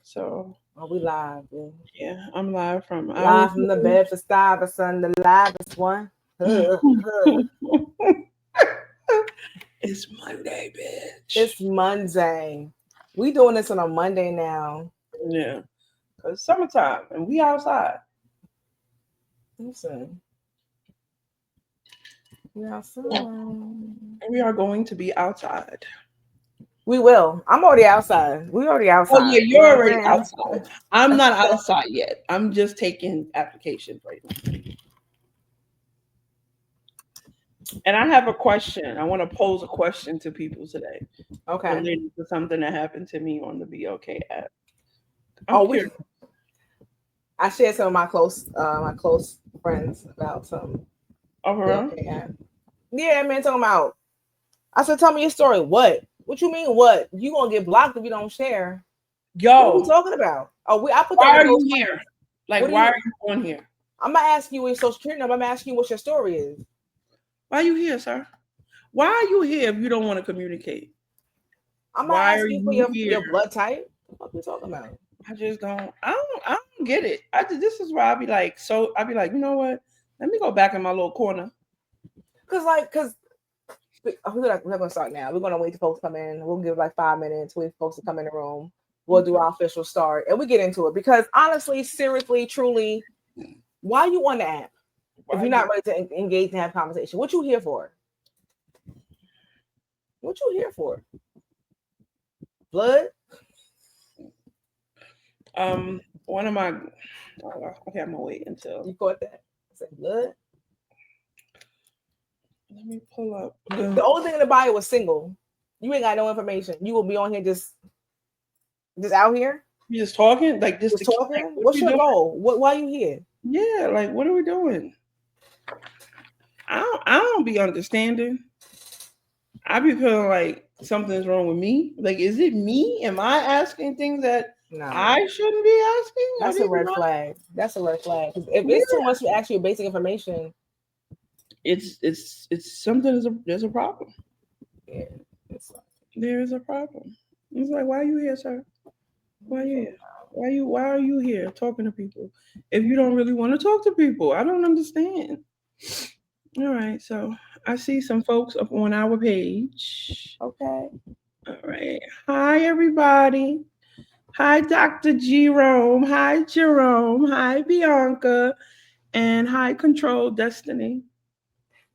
So we live, man. yeah, I'm live from Live from the Bedford Stuyvesant, the livest one. It's Monday, bitch. It's Monday. We doing this on a Monday now. Yeah, cause summertime and we outside. Listen, we outside. And we are going to be outside. We will. I'm already outside. We already Oh outside. yeah, You know you're what already I'm outside. I'm not outside yet. I'm just taking applications right now. And I have a question. I want to pose a question to people today Okay. related to something that happened to me on the BOK app. I'm Oh, curious. I shared some of my close friends about some Overall, okay app. Yeah, man, talking about. I said, tell me your story. What? What you mean? What? You gonna get blocked if you don't share? What are we yo, talking about? Oh, I put that why with are you close here? friends. Like, What do why you? are you on here? I'm not asking you your social security number. I'm asking you what your story is. Why are you here, sir? Why are you here if you don't want to communicate? I'm not Why are asking you for you here? your blood type. What are we talking about? I just don't. I don't get it. This is why I be like. So I be like, you know what? Let me go back in my little corner. Cause we're not gonna start now. We're gonna wait till folks come in. We'll give like 5 minutes. Wait for folks to come in the room. We'll do our official start and we get into it. Because honestly, seriously, truly, why you on the app if you're not ready to engage and have conversation? What you here for? What you here for? Blood? One of my. Okay, I'm gonna wait until. You caught that? I said blood. Let me pull up. The only thing in the bio was single. You ain't got no information. You will be on here just out here. You just talking like this? Just talking. Like, What's your goal? Why are you here? Yeah, like what are we doing? I don't be understanding. I be feeling like something's wrong with me. Like, is it me? Am I asking things that I shouldn't be asking? That's a red flag. That's a red flag. If it's too much to ask you basic information, it's something. There's a problem. Yeah, there is a problem. It's like, why are you here, sir? Why are you here? Why are you here talking to people if you don't really want to talk to people? I don't understand. All right, so I see some folks up on our page. Okay. All right. Hi, everybody. Hi, Dr. Jerome. Hi, Jerome. Hi, Bianca. And hi, Control Destiny.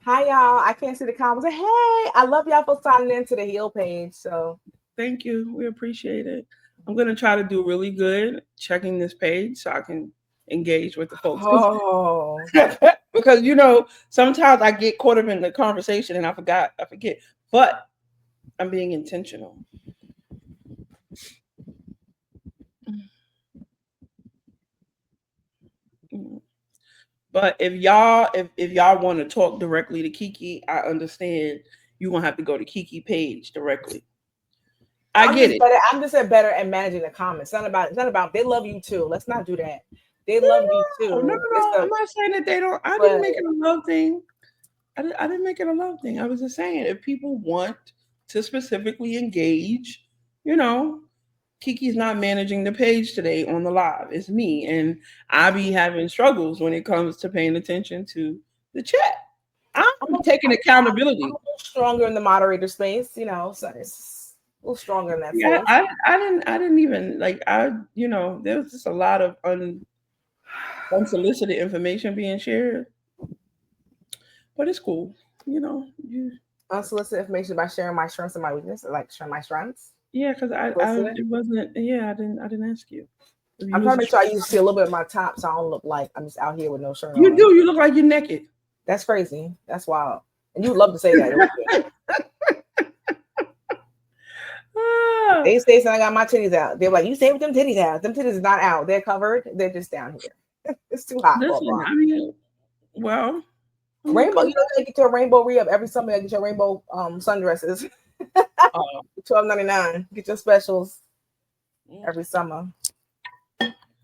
Hi, y'all. I can't see the comments. Hey, I love y'all for signing into the H.E.A.L page. So thank you. We appreciate it. I'm going to try to do really good checking this page so I can engage with the folks. Oh. Because, sometimes I get caught up in the conversation and I forget. But I'm being intentional. But if y'all want to talk directly to Kiki, I understand you're gonna have to go to Kiki page directly. I get it. I'm just better at managing the comments. It's not about they love you too. Let's not do that. They love you too. No. I'm not saying that they don't. I didn't make it a love thing. I didn't make it a love thing. I was just saying if people want to specifically engage, Kiki's not managing the page today on the live. It's me, and I be having struggles when it comes to paying attention to the chat. I'm taking accountability. I'm a little stronger in the moderator space, so it's a little stronger in that. Yeah, I didn't even there was just a lot of unsolicited information being shared, but it's cool, unsolicited information by sharing my strengths and my weaknesses, like sharing my strengths. Yeah, because it wasn't. Yeah, I didn't ask you. I'm trying to make sure I see a little bit of my top, so I don't look like I'm just out here with no shirt on. You do. You look like you're naked. That's crazy. That's wild. And you love to say that. They say something. I got my titties out. They're like, you say with them titties out. Them titties is not out. They're covered. They're just down here. It's too hot. Listen, I mean, well, rainbow. You know, they get your rainbow re-up every summer. I get your rainbow sundresses. $12.99. Get your specials every summer.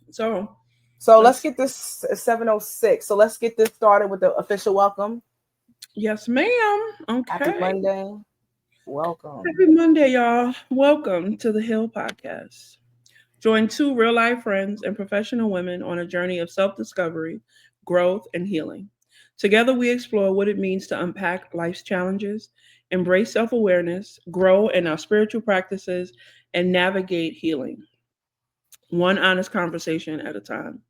So let's get this 7:06. So let's get this started with the official welcome. Yes, ma'am. Okay. Happy Monday. Welcome. Happy Monday, y'all. Welcome to the H.E.A.L podcast, Join two real life friends and professional women on a journey of self discovery, growth, and healing. Together, we explore what it means to unpack life's challenges, embrace self awareness, grow in our spiritual practices, and navigate healing, one honest conversation at a time.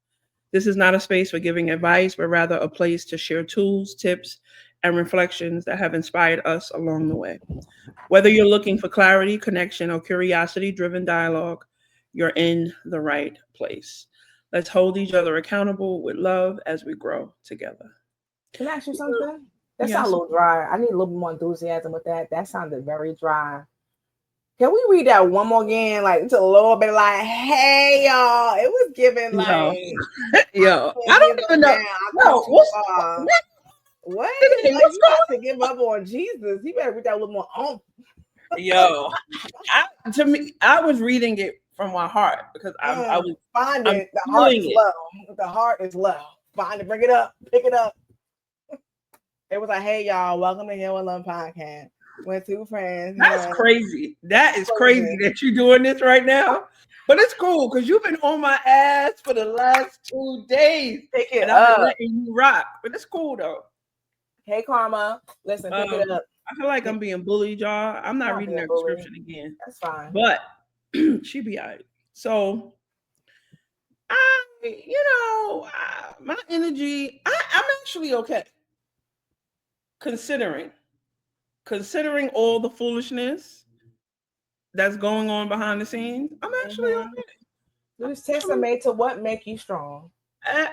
This is not a space for giving advice, but rather a place to share tools, tips, and reflections that have inspired us along the way. Whether you're looking for clarity, connection, or curiosity driven dialogue, you're in the right place. Let's hold each other accountable with love as we grow together. Can I ask you something? That sounds a Yes. little dry. I need a little bit more enthusiasm with that. That sounded very dry. Can we read that one more again? Like it's a little bit like, hey y'all. It was given Yo, like yo, I I can't don't give even up know. now. I come No, too what's far. What? Like what's you going got to give up on Jesus. You better read that a little more. Oh, on? Yo, to me, I was reading it from my heart because find I'm it. The heart feeling is it. low. The heart is low. Find it. Bring it up. Pick it up. It was like, hey y'all, welcome to H.E.A.L podcast. We're two friends. That's crazy. That is crazy that you're doing this right now. But it's cool because you've been on my ass for the last 2 days. Pick it And I've been up. letting you rock. But it's cool though. Hey Karma, listen, pick it up. I feel like I'm being bullied, y'all. I'm not reading being that bullied. description again. That's fine. But she be all right. So my energy, I'm actually okay. Considering all the foolishness that's going on behind the scenes, I'm actually okay. These tests are made to what make you strong.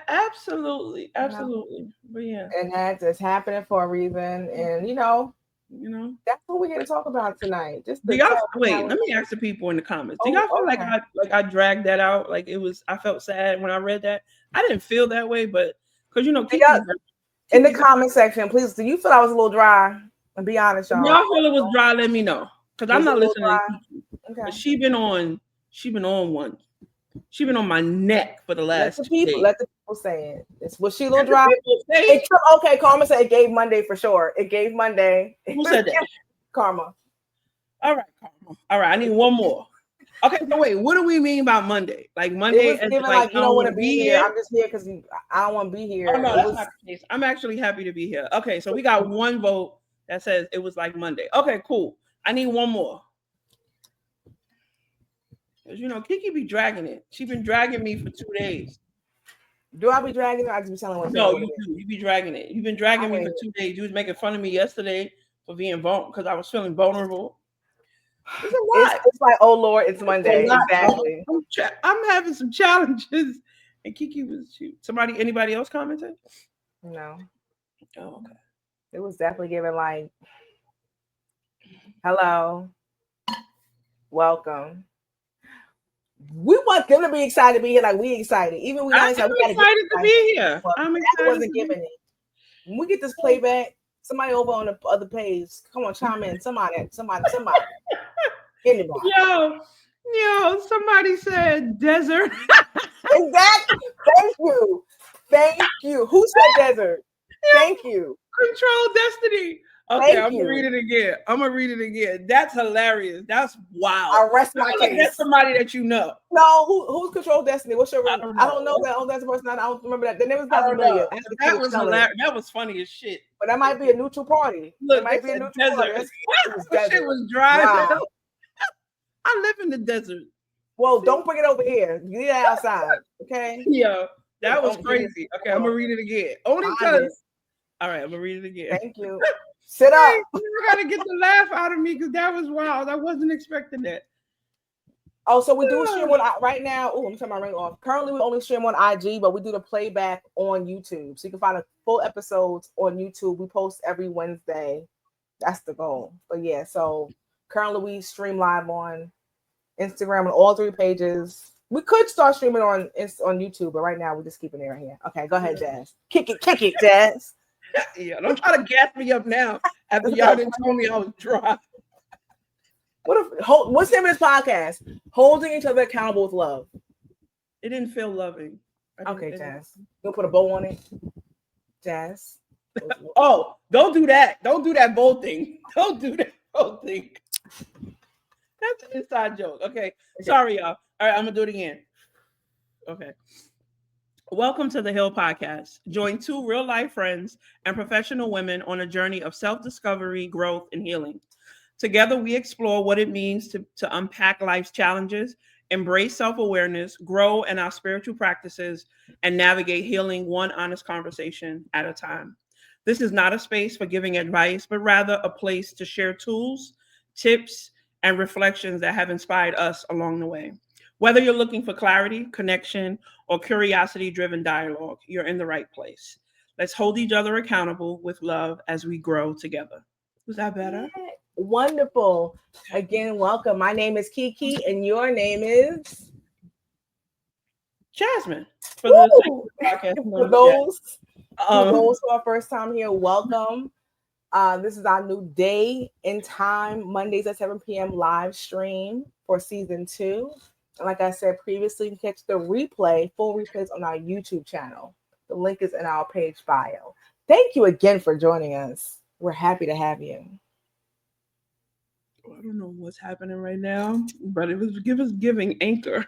Absolutely. But yeah, and that's happening for a reason. And that's what we're here to talk about tonight. Just do to y'all tell wait? Let me ask the people in the comments. Do y'all feel like I dragged that out? Like it was, I felt sad when I read that. I didn't feel that way, but because Kiki, in the comment section, please. Do you feel I was a little dry? And be honest, y'all. Y'all feel it was dry? Let me know because I'm not listening to Kiki. Okay. But she been on one. She been on my neck for the last 2 days. Let the people say it. Was she a little dry? Okay, Karma said it gave Monday for sure. It gave Monday. Who said that? Karma. All right, Karma. All right, I need one more. Okay, so wait, what do we mean by Monday? Like Monday, it was given like you don't want to be here. I'm just here because I don't want to be here. Oh no, that's not the case. I'm actually happy to be here. Okay, so we got one vote that says it was like Monday. Okay, cool. I need one more. Because Kiki be dragging it. She been dragging me for 2 days. Do I be dragging it? I just be telling her. No, you do. You be dragging it. You've been dragging me for 2 days. You was making fun of me yesterday for being vulnerable because I was feeling vulnerable. It's a lot. It's like, oh Lord, it's Monday. Exactly. I'm having some challenges. And Kiki was anybody else commented? No. Oh, okay. It was definitely given like, hello, welcome. We want them to be excited to be here, like we excited. Even we I'm excited to be here. I'm excited. Wasn't giving it. When we get this playback, somebody over on the other page, come on, chime in. Somebody. Anybody. Yo, somebody said desert. Exactly. Thank you. Who said desert? Thank you. Control destiny. Okay, I'm gonna read it again. That's hilarious. That's wild. I rest my case. That's somebody that you know. No, who's Control Destiny? What's your I don't know that. Oh, that's the person. I don't remember that. The name was familiar. That was hilarious. That was funny as shit. But that might be a neutral party. Look, it might be a neutral party. That shit was dry. Wow. I live in the desert. Well, don't bring it over here. You need it outside. Okay. Yeah, that was crazy. Okay, I'm gonna read it again. Only because. All right, I'm gonna read it again. Thank you. Sit up. You gotta get the laugh out of me because that was wild. I wasn't expecting that. Oh, so we do stream on right now. Oh, let me turn my ring off. Currently, we only stream on IG, but we do the playback on YouTube. So you can find the full episodes on YouTube. We post every Wednesday. That's the goal. But yeah, so currently we stream live on Instagram on all 3 pages. We could start streaming on YouTube, but right now we're just keeping it right here. Okay, go ahead, Jazz. Kick it, Jazz. Yeah, don't try to gas me up now after y'all didn't tell me I was dry. What's the name of this podcast? Holding each other accountable with love. It didn't feel loving. Okay, Jazz. You'll put a bow on it, Jazz. Oh, don't do that. Don't do that bow thing. Don't do that bow thing. That's an inside joke. Okay. Sorry, y'all. All right, I'm gonna do it again. Okay. Welcome to the Hill Podcast. Join two real life friends and professional women on a journey of self discovery, growth, and healing. Together, we explore what it means to unpack life's challenges, embrace self awareness, grow in our spiritual practices, and navigate healing one honest conversation at a time. This is not a space for giving advice, but rather a place to share tools, tips, and reflections that have inspired us along the way. Whether you're looking for clarity, connection, or curiosity driven dialogue, you're in the right place. Let's hold each other accountable with love as we grow together. Was that better? Yeah, wonderful. Again, welcome. My name is Kiki, and your name is Jasmine. For the Woo! podcast, for those um, who are first time here, welcome. This is our new day and time, Mondays at 7 p.m. live stream for season 2. And like I said previously, you can catch the replay, full replays on our YouTube channel. The link is in our page bio. Thank you again for joining us. We're happy to have you. I don't know what's happening right now, but it was giving anchor.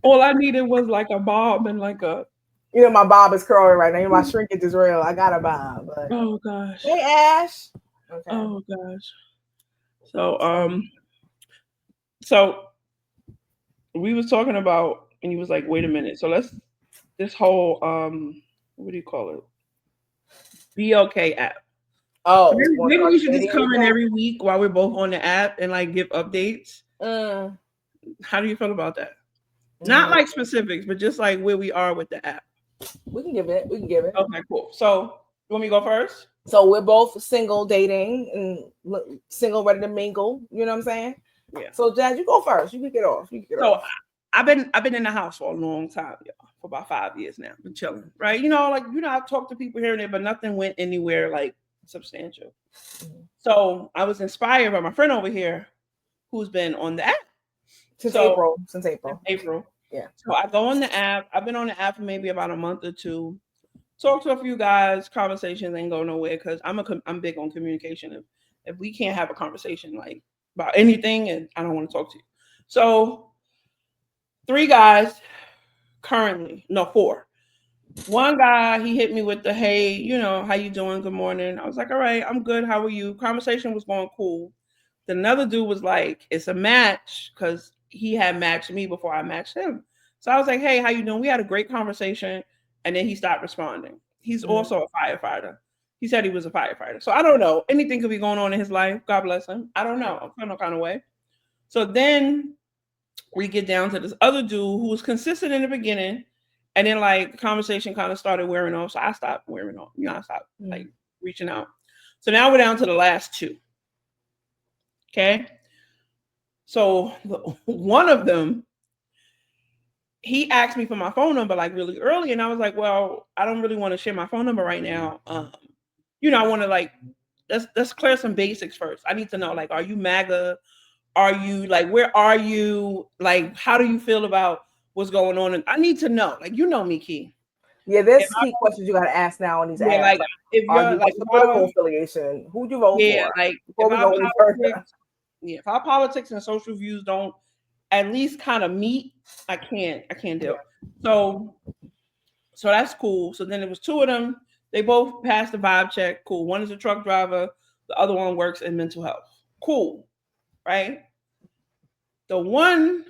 All I needed was like a bob and like a. You know, my bob is curling right now. My shrinkage is real. I got a bob. But... Oh gosh. Hey Ash. Okay. Oh gosh. So we was talking about, and he was like, "Wait a minute." So this whole what do you call it? BLK app. Oh, maybe we should just come in every week while we're both on the app and like give updates. How do you feel about that? Not like specifics, but just like where we are with the app. We can give it. Okay, cool. So you want me to go first? So we're both single, dating, and single, ready to mingle. You know what I'm saying? Yeah. So Jazz, you go first. You can get off. I've been in the house for a long time, y'all. For about 5 years now. Been chilling, right? I've talked to people here and there, but nothing went anywhere like substantial. Mm-hmm. So I was inspired by my friend over here, who's been on the app since April. Yeah. So I go on the app. I've been on the app for maybe about a month or two. Talk to a few guys. Conversations ain't go nowhere because I'm big on communication. If we can't have a conversation like about anything, and I don't want to talk to you. So 3 guys currently, no 4. One guy, he hit me with the, "Hey, how you doing? Good morning." I was like, "All right, I'm good. How are you?" Conversation was going cool. Then another dude was like, "It's a match," because he had matched me before I matched him. So I was like, "Hey, how you doing?" We had a great conversation, and then he stopped responding. He's also a firefighter. He said he was a firefighter. So I don't know. Anything could be going on in his life. God bless him. I don't know. I feel no kind of way. So then we get down to this other dude who was consistent in the beginning. And then like the conversation kind of started wearing off. So I stopped wearing off. I stopped like reaching out. So now we're down to the last 2. Okay. So one of them, he asked me for my phone number like really early. And I was like, well, I don't really want to share my phone number right now. I want to like, let's clear some basics first. I need to know, like, are you MAGA? Are you like, where are you? Like, how do you feel about what's going on? And I need to know, like, me, Key. Yeah, there's key questions you got to ask now on these apps. Like, if you're like political affiliation, who'd you vote for? Like, if our politics and social views don't at least kind of meet, I can't deal. So that's cool. So then it was 2 of them. They both passed the vibe check. Cool. One is a truck driver. The other one works in mental health. Cool. Right. The one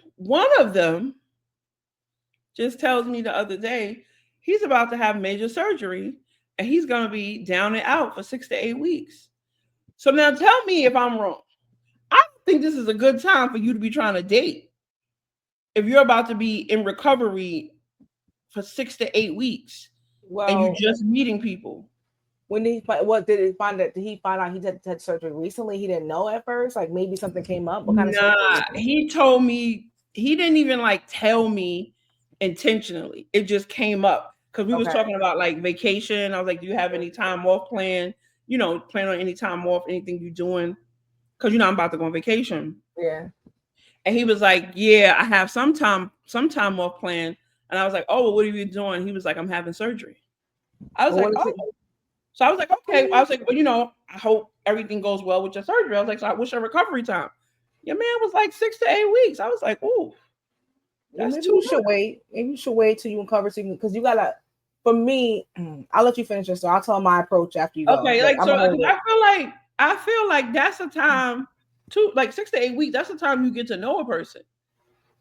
of them just tells me the other day he's about to have major surgery and he's going to be down and out for 6 to 8 weeks. So now tell me if I'm wrong. I don't think this is a good time for you to be trying to date if you're about to be in recovery for 6 to 8 weeks and you're just meeting people. When did he find out he had surgery recently? He didn't know at first. Like maybe something came up. What kind of surgery? He told me he didn't even like tell me intentionally. It just came up because we was talking about like vacation. I was like, "Do you have any time off planned? Plan on any time off? Anything you doing?" Because I'm about to go on vacation. Yeah. And he was like, "Yeah, I have some time off planned." And I was like, "Oh, well, what are you doing?" He was like, "I'm having surgery." I was like, "Oh." So I was like, "Okay." I was like, "Well, I hope everything goes well with your surgery." I was like, "So what's your recovery time?" Your man was like 6 to 8 weeks. I was like, ooh, that's maybe too you should much. wait. Maybe you should wait till you uncover something because you gotta. For me, I'll let you finish this. So I'll tell my approach after you go. Okay, But like I'm so gonna hold it. I feel like that's a time too, like 6 to 8 weeks, that's the time you get to know a person.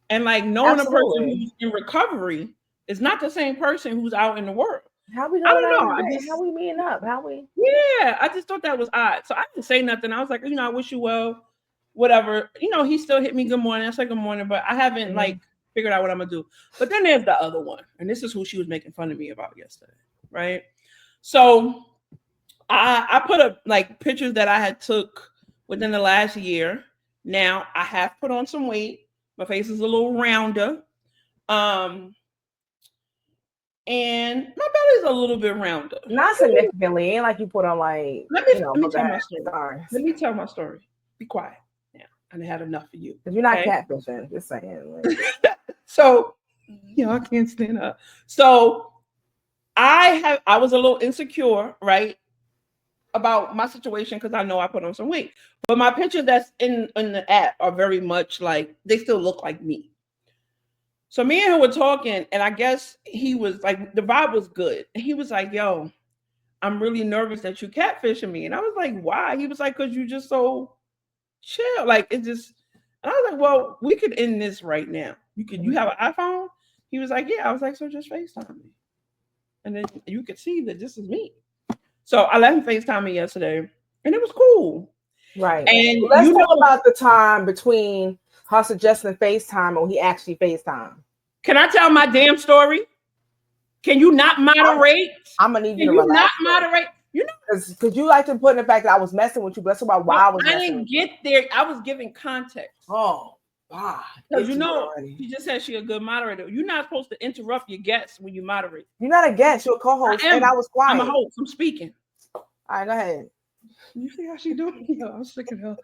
And like knowing a person Absolutely. who's in recovery is not the same person who's out in the world. How we I going don't out know. on a I date? How just we meeting up? How we? Yeah, I just thought that was odd. So I didn't say nothing. I was like, I wish you well, whatever. He still hit me good morning. I said good morning, but I haven't like figured out what I'm gonna do. But then there's the other one, and this is who she was making fun of me about yesterday, right? So I put up like pictures that I had took within the last year. Now I have put on some weight. My face is a little rounder. Um, and my belly's a little bit rounder. Not significantly. Ain't like you put on like Let me tell my story. Sorry. Let me tell my story. Be quiet now. I had enough of you. Because you're not Okay? catfishing. Just saying. Like. So, I can't stand up. So I was a little insecure, right? About my situation because I know I put on some weight. But my pictures that's in the app are very much like they still look like me. So me and him were talking, and I guess he was like the vibe was good. And he was like, yo, I'm really nervous that you catfishing me. And I was like, why? He was like, because you just so chill. Like it just and I was like, well, we could end this right now. You have an iPhone? He was like, yeah. I was like, so just FaceTime me. And then you could see that this is me. So I let him FaceTime me yesterday, and it was cool. Right. And Well, let's talk about the time between her suggesting FaceTime and when he actually FaceTime. Can I tell my damn story? Can you not moderate? I'm gonna need you Can to you relax. not moderate? Because you like to put in the fact that I was messing with you, but that's about why I was messing. I didn't get there. I was giving context. Oh, God. Because she just said she's a good moderator. You're not supposed to interrupt your guests when you moderate. You're not a guest, you're a co-host, and I was quiet. I'm a host. I'm speaking. All right, go ahead. You see how she doing? Yeah, I'm sick of her.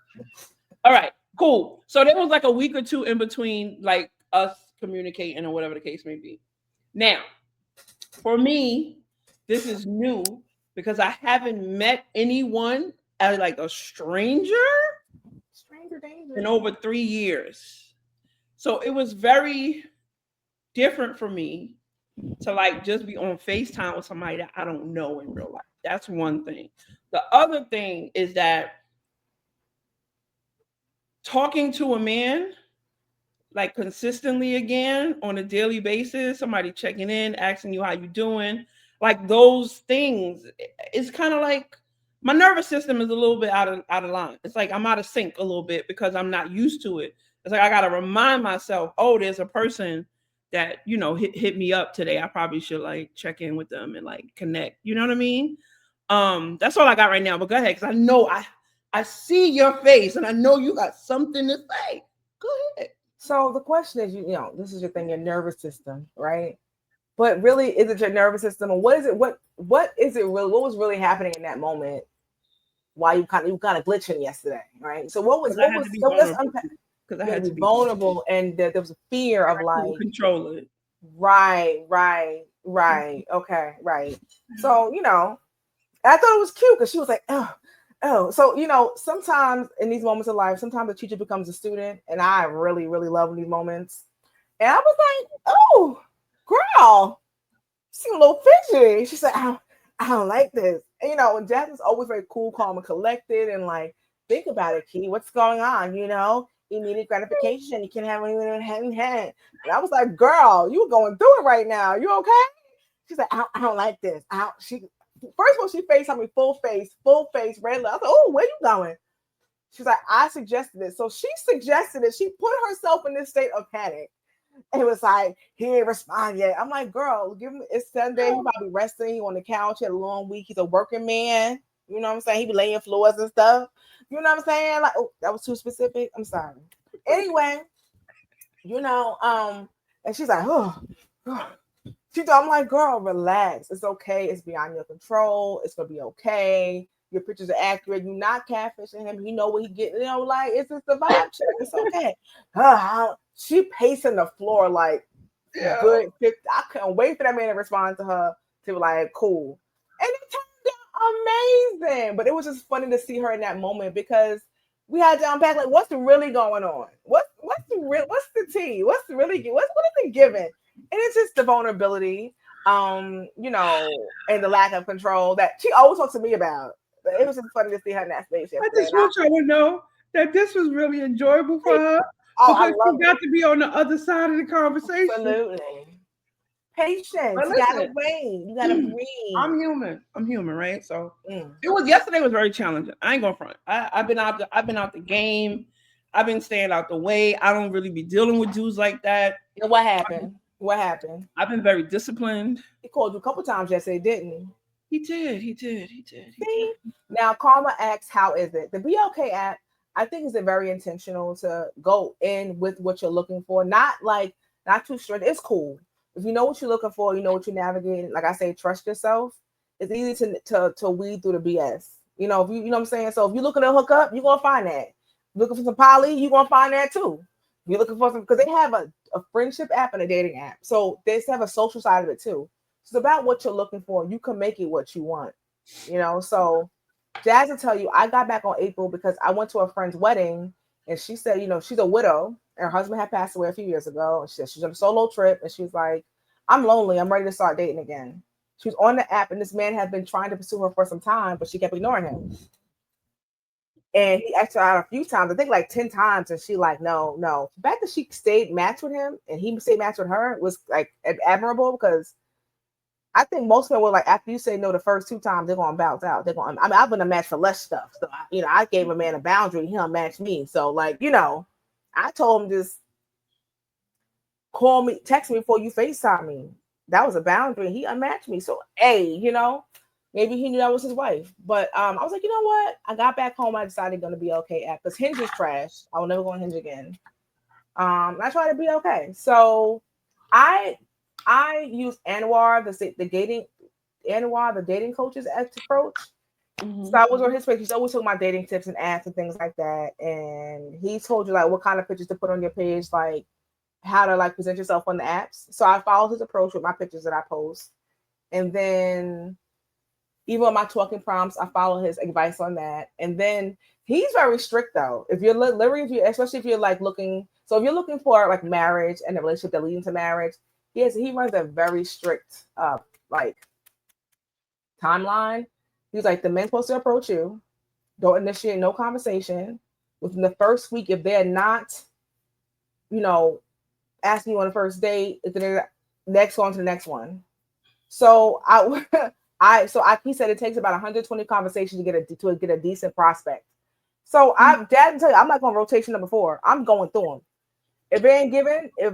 All right, cool. So there was like a week or two in between, like us communicating or whatever the case may be. Now, for me, this is new because I haven't met anyone as like a stranger danger in over 3 years. So it was very different for me to like just be on FaceTime with somebody that I don't know in real life. That's one thing. The other thing is that talking to a man like consistently again on a daily basis, somebody checking in, asking you how you doing, like those things, it's kind of like my nervous system is a little bit out of line. It's like I'm out of sync a little bit because I'm not used to it. It's like I got to remind myself, oh, there's a person that hit me up today. I probably should like check in with them and like connect. You know what I mean? That's all I got right now. But go ahead, because I know I see your face and I know you got something to say. Go ahead. So the question is, this is your thing, your nervous system, right? But really, is it your nervous system, or what is it? What is it really? What was really happening in that moment? Why you kind of glitching yesterday, right? So let's unpack. Because I had to be vulnerable, and there was a fear of like control it. Right. Okay, right. So I thought it was cute because she was like, oh, so sometimes in these moments of life, sometimes the teacher becomes a student, and I really, really love these moments. And I was like, oh, girl, you seem a little fidgety. She said, I don't like this. And, and Jasmine's always very cool, calm, and collected, and like, think about it, Key. What's going on? Immediate gratification. You can't have anyone hand in hand. And I was like, girl, you going through it right now. You okay? She's like, I don't like this. First of all, she FaceTimed me full face, red light. I was like, oh, where you going? She's like, I suggested it. So she suggested it. She put herself in this state of panic. And it was like, he didn't respond yet. I'm like, girl, give him, it's Sunday. He probably resting. He on the couch. He had a long week. He's a working man. You know what I'm saying? He be laying floors and stuff. You know what I'm saying? Like, oh, that was too specific. I'm sorry. Anyway, and she's like, oh. I'm like, girl, relax. It's okay. It's beyond your control. It's gonna be okay. Your pictures are accurate. You're not catfishing him. You know what he getting. Like it's just the vibe check. It's okay. She pacing the floor like good. I couldn't wait for that man to respond to her to be like, cool. And it turned out amazing. But it was just funny to see her in that moment because We had to unpack like what's really going on. What's the tea? What is it given? And it's just the vulnerability, and the lack of control that she always talks to me about. But it was just funny to see her in that space I yesterday. just want y'all to know that this was really enjoyable for her I because she love got it. to be on the other side of the conversation. Absolutely. Patience. But You gotta listen, wait. You gotta breathe. I'm human. I'm human, right? So Mm. it was yesterday was very challenging. I ain't gonna front. I've been out the game. I've been staying out the way. I don't really be dealing with dudes like that. And what happened? What happened? I've been very disciplined. He called you a couple times yesterday, didn't he? He did. He did. He did. He See? did. Now, Karma asks, how is it? The Be Okay app, I think, is a very intentional to go in with what you're looking for. Not too strict. It's cool. If you know what you're looking for, you know what you're navigating. Like I say, trust yourself. It's easy to weed through the BS. If you know what I'm saying? So if you're looking to hook up, you're gonna find that. Looking for some poly, you're gonna find that too. You're looking for some because they have a friendship app and a dating app. So they have a social side of it too. It's about what you're looking for. You can make it what you want. So Jazz will tell you, I got back on April because I went to a friend's wedding and she said, she's a widow. Her husband had passed away a few years ago. And she said she's on a solo trip and she's like, I'm lonely. I'm ready to start dating again. She was on the app and this man had been trying to pursue her for some time, but she kept ignoring him. And he asked her out a few times, I think like 10 times, and she like, no. The fact that she stayed matched with him and he stayed matched with her was like admirable because I think most men were like, after you say no the first 2 times, they're gonna bounce out. I've been a match for less stuff. So I gave a man a boundary, he unmatched me. So I told him just call me, text me before you FaceTime me. That was a boundary. He unmatched me. So maybe he knew that was his wife. But I was like, you know what? I got back home, I decided gonna be okay app because Hinge is trash. I will never go on Hinge again. I try to be okay. So I use Anwar, the dating coach's approach. Mm-hmm. So I was on his page. He's always talking about dating tips and ads and things like that. And he told you like what kind of pictures to put on your page, like how to like present yourself on the apps. So I follow his approach with my pictures that I post. And then even on my talking prompts, I follow his advice on that. And then he's very strict though. If you're literally, especially if you're like looking, so if you're looking for like marriage and a relationship that leads to marriage, he runs a very strict like timeline. He's like, the men's supposed to approach you, don't initiate no conversation within the first week. If they're not, asking you on the first date, if they're next on to the next one. So he said it takes about 120 conversations to get a decent prospect. So Dad can tell you, I'm not going rotation number 4. I'm going through them. If it ain't given, I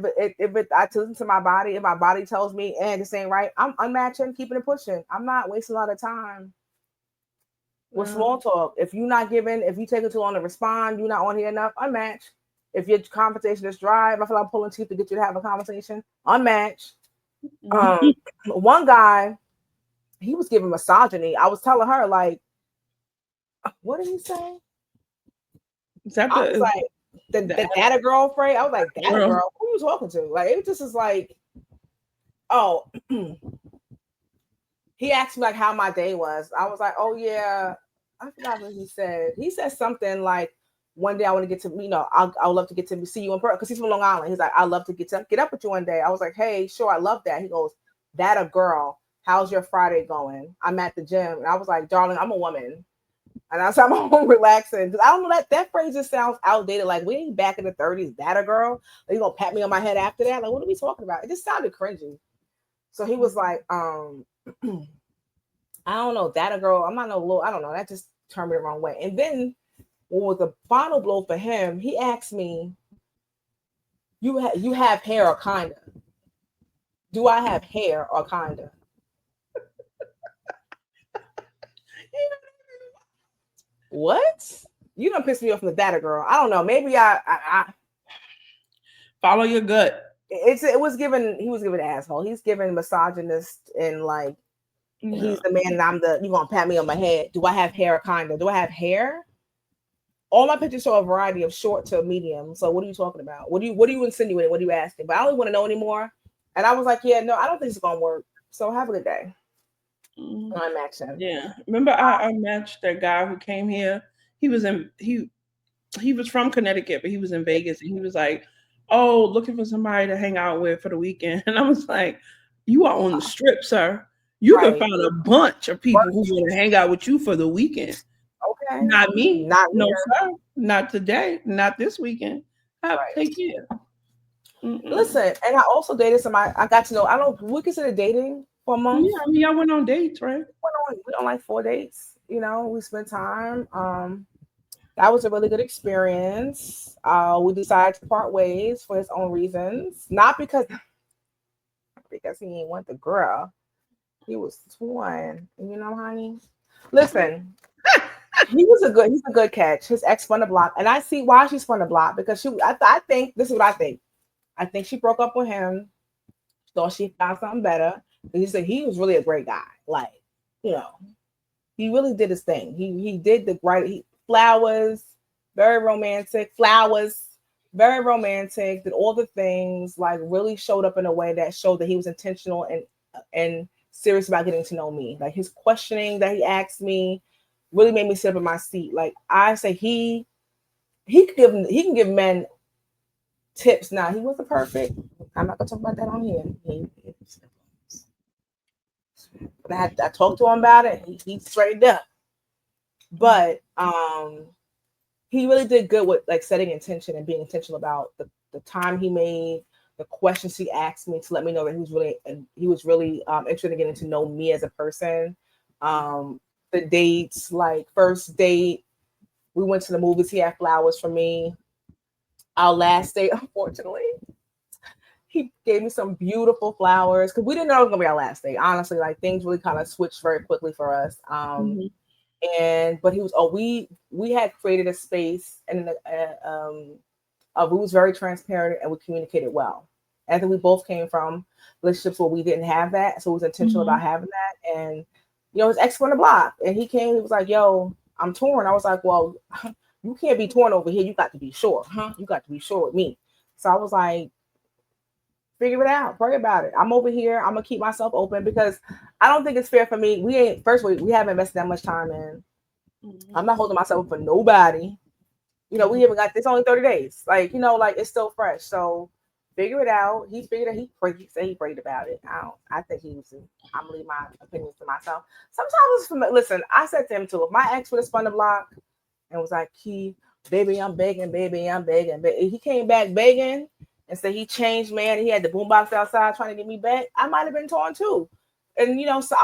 listen to my body, if my body tells me, and this ain't right, I'm unmatching, keeping it pushing. I'm not wasting a lot of time with small talk. If you're not giving, if you take it too long to respond, you're not on here enough, unmatch. If your conversation is dry, if I feel like I'm pulling teeth to get you to have a conversation, unmatch. One guy, he was giving misogyny. I was telling her, like, what did he say? I was like, the data girl afraid. I was like, data girl? Who are you talking to? Like, it just is like, oh, he asked me like how my day was. I was like, oh yeah, I forgot what he said. He said something like, one day I want to get to, I would love to get to see you in person because he's from Long Island. He's like, I'd love to get up with you one day. I was like, hey, sure, I love that. He goes, that a girl. How's your Friday going? I'm at the gym. And I was like, darling, I'm a woman. And I said, I'm home relaxing. Because I don't know, that phrase just sounds outdated. Like, we ain't back in the 30s. That a girl? Like, you going to pat me on my head after that? Like, what are we talking about? It just sounded cringy. So he was like, I don't know, that a girl? I'm not no little, I don't know. That just turned me the wrong way. And then what was the final blow for him? He asked me, you have hair or kinda? Do I have hair or kinda? What? You don't piss me off from the data girl. I don't know. Maybe I follow your gut. He was given asshole. He's given misogynist and like he's the man and you gonna pat me on my head. Do I have hair or kinda? Do I have hair? All my pictures show a variety of short to medium. So what are you talking about? What are you insinuating? What are you asking? But I don't want to know anymore. And I was like, yeah, no, I don't think it's gonna work. So have a good day. I matched him. Yeah. Remember I matched that guy who came here? He he was from Connecticut, but he was in Vegas, and he was like, "Oh, looking for somebody to hang out with for the weekend." And I was like, "You are on the strip, sir. You can Right. find a bunch of But people who want to hang out with you for the weekend. okay. Not me. Not No, here. sir. Not today. Not this weekend. Right. Take care." Mm-mm. Listen, and I also dated somebody. I got to know. I don't. We consider dating for a month. Yeah, I mean, I went on dates, right? We on like 4 dates. We spent time. That was a really good experience. We decided to part ways for his own reasons, not because he didn't want the girl. He was torn. Honey. Listen, he's a good catch. His ex spun the block, and I see why she spun the block because I think this is what I think. I think she broke up with him, thought she found something better. He said he was really a great guy. Like, you know, he really did his thing. He did the right flowers, very romantic. Flowers, very romantic. Did all the things. Like, really showed up in a way that showed that he was intentional and serious about getting to know me. Like his questioning that he asked me really made me sit up in my seat. Like I say, he can give men tips. Now he wasn't perfect. I'm not gonna talk about that on here. But I talked to him about it. He straightened up. But he really did good with like setting intention and being intentional about the time he made, the questions he asked me to let me know that he was really interested in getting to know me as a person. Um, the dates, like first date, we went to the movies. He had flowers for me. Our last date, unfortunately, he gave me some beautiful flowers because we didn't know it was gonna be our last date. Honestly, like things really kind of switched very quickly for us. Mhm. And but he was we had created a space and we was very transparent and we communicated well. I think we both came from relationships where we didn't have that, so we was intentional about Mhm. having that. And his ex went a block, and he came. He was like, "Yo, I'm torn." I was like, "Well, you can't be torn over here. You got to be sure, huh? You got to be sure with me." So I was like, "Figure it out. Pray about it. I'm over here. I'm gonna keep myself open because I don't think it's fair for me. We ain't first of all, we haven't invested that much time in. I'm Mhm. not holding myself up for nobody. We Mhm. even got this only 30 days. Like, like it's still fresh. So figure it out. He figured it. He said he prayed about it. I think he was. I'm gonna leave my opinions to myself. Sometimes listen, I said to him too, if my ex would have spun the block and was like, baby, I'm begging, baby, I'm begging. But he came back begging and said he changed, man. He had the boombox outside trying to get me back. I might have been torn too. And so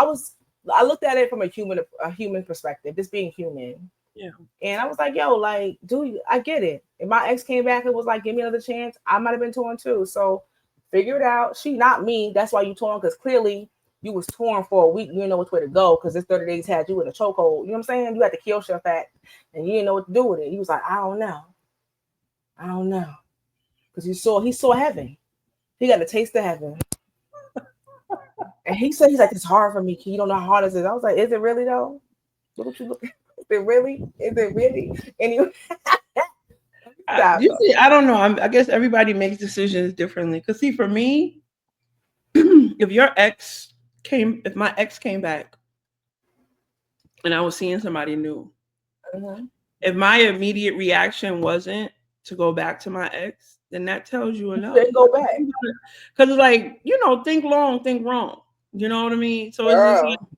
I looked at it from a human perspective, just being human. Yeah. And I was like, yo, like, dude, I get it. If my ex came back and was like, give me another chance, I might have been torn too. So figure it out. She not me. That's why you torn, because clearly you was torn for a week. You didn't know which way to go because this 30 days had you in a chokehold. You know what I'm saying? You had to kill your fat and you didn't know what to do with it. He was like, I don't know. I don't know. Because he saw heaven. He got a taste of heaven. And he said, he's like, it's hard for me. You don't know how hard it is. I was like, is it really though? Look what you look. Is it really? Is it really? Anyway, stop You though. see, I don't know. I guess everybody makes decisions differently. Cause see, for me, if my ex came back and I was seeing somebody new, Mhm. if my immediate reaction wasn't to go back to my ex, then that tells you You enough. shouldn't go back, Because it's like, think long, think wrong. You know what I mean? So it's just like, girl.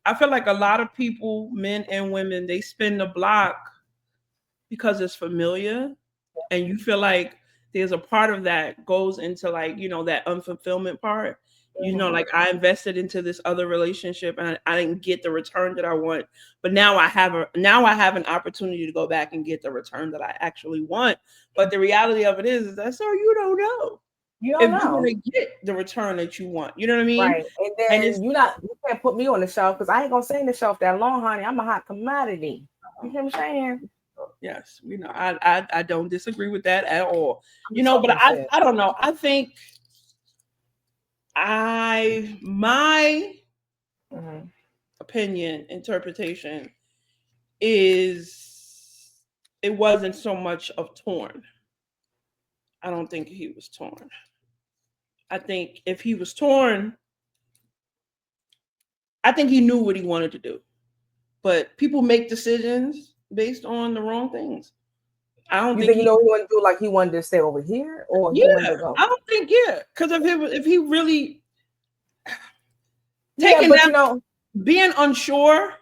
I feel like a lot of people, men and women, they spin the block because it's familiar, and you feel like there's a part of that goes into like that unfulfillment part. Mhm. Like I invested into this other relationship and I didn't get the return that I want, but now I have an opportunity to go back and get the return that I actually want. But the reality of it is that, so you don't know You don't if you're know, gonna get the return that you want. You know what I mean? right? And And it's then you can't put me on the shelf because I ain't gonna stay in the shelf that long, honey. I'm a hot commodity. You hear me saying? yes, I don't disagree with that at all. I'm just But talking shit. I don't know. I think my Mhm. opinion interpretation is it wasn't so much of torn. I don't think he was torn. I think if he was torn, I think he knew what he wanted to do. But people make decisions based on the wrong things. I don't You think think he wanted to do like he wanted to stay over here, or he wanted to go? I don't think because if he really Yeah, taking but that being unsure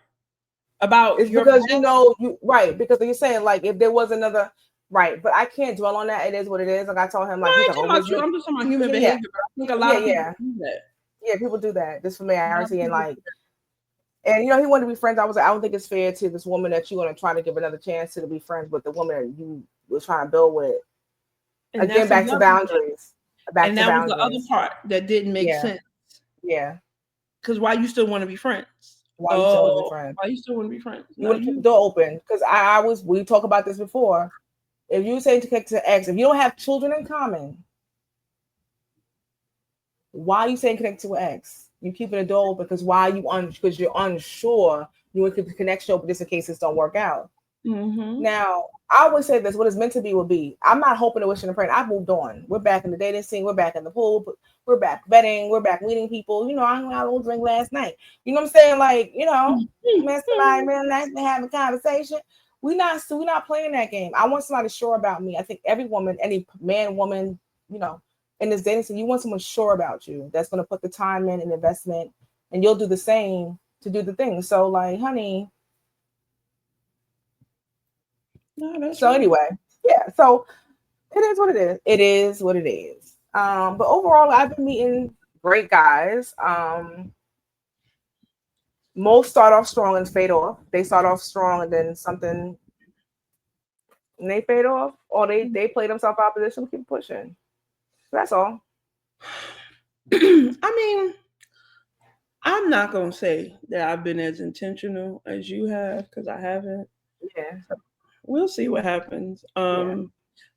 about it's your because past, you right, because you're saying like if there was another right, but I can't dwell on that. It is what it is. Like I told him, no, like I he ain't can talking about always you. make I'm just talking about human yeah, behavior. But I think a lot yeah, of people yeah, do that. yeah. People do that. This A lot of familiarity and people like, and he wanted to be friends. I was like, I don't think it's fair to this woman that you're gonna try to give another chance to be friends with the woman that you was trying to build with. and Again, that's back to another thing. boundaries. Back And to that was the other boundaries. part that didn't make Yeah, sense. yeah. Because why you still want to be friends? Why you still want to be Oh, friends? why you still want to be friends? You No, want to keep the you. door open because we talked about this before. If you say to connect to X, if you don't have children in common, why are you saying connect to X? You keeping the door open because why you because you're unsure. You want to keep the connection open just in case this don't work out. Mm-hmm. Now, I always say this: what is meant to be will be. I'm not hoping and wishing and praying. I've moved on. We're back in the dating scene. We're back in the pool. We're back vetting. We're back meeting people. I had a little drink last night. You know what I'm saying? Like, met somebody real nice to have a conversation. We're not playing that game. I want somebody sure about me. I think every woman, any man, woman, in this dating scene, you want someone sure about you that's going to put the time in and investment, and you'll do the same to do the thing. So, like, honey. No, that's So right. anyway, yeah. So it is what it is. It is what it is. But overall, I've been meeting great guys. Most start off strong and fade off. They start off strong and then something and they fade off, or they play themselves out of position, keep pushing. That's all. I mean, I'm not gonna say that I've been as intentional as you have because I haven't. Yeah, We'll see what happens. yeah,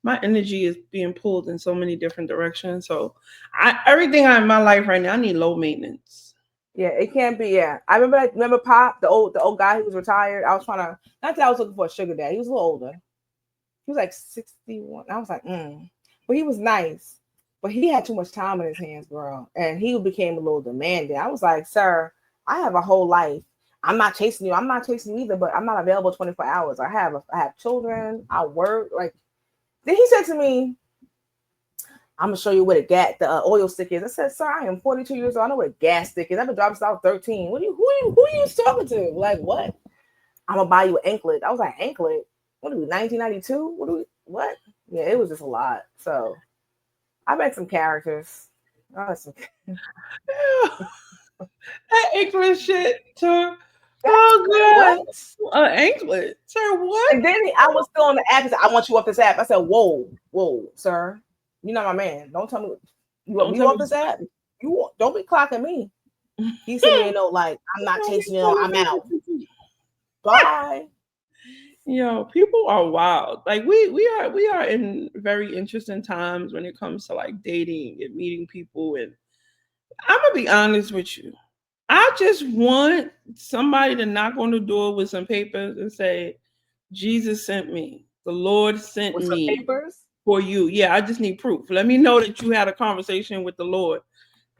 My energy is being pulled in so many different directions. So, everything in my life right now, I need low maintenance. yeah. It can't be. Yeah, I remember Pop, the old guy who was retired. I was trying to not that I was looking for a sugar dad. He was a little older. He was like 61. I was like, but he was nice. But he had too much time in his hands, girl. And he became a little demanding. I was like, sir, I have a whole life. I'm not chasing you. I'm not chasing you either, but I'm not available 24 hours. I have children. I work. Like, then he said to me, I'm gonna show you where the oil stick is. I said, sir, I am 42 years old. I know where a gas stick is. I've been driving since I was 13. Who are you talking to? Like, what? I'm gonna buy you an anklet. I was like, anklet? What are we, 1992? What? Yeah, it was just a lot. So I met some characters. That anklet shit too. That's Oh what? god, anklet, sir. What? And then I was still on the app. He said, I want you off this app. I said, whoa, sir. You're not my man. Don't tell me you want Don't me tell me. off this app. Don't be clocking me. He sent me a note like, I'm not chasing you. I'm out. Bye. Yo, people are wild. Like we are in very interesting times when it comes to like dating and meeting people. And I'm gonna be honest with you. I just want somebody to knock on the door with some papers and say, Jesus sent me. The Lord sent With some me papers. for you. Yeah, I just need proof. Let me know that you had a conversation with the Lord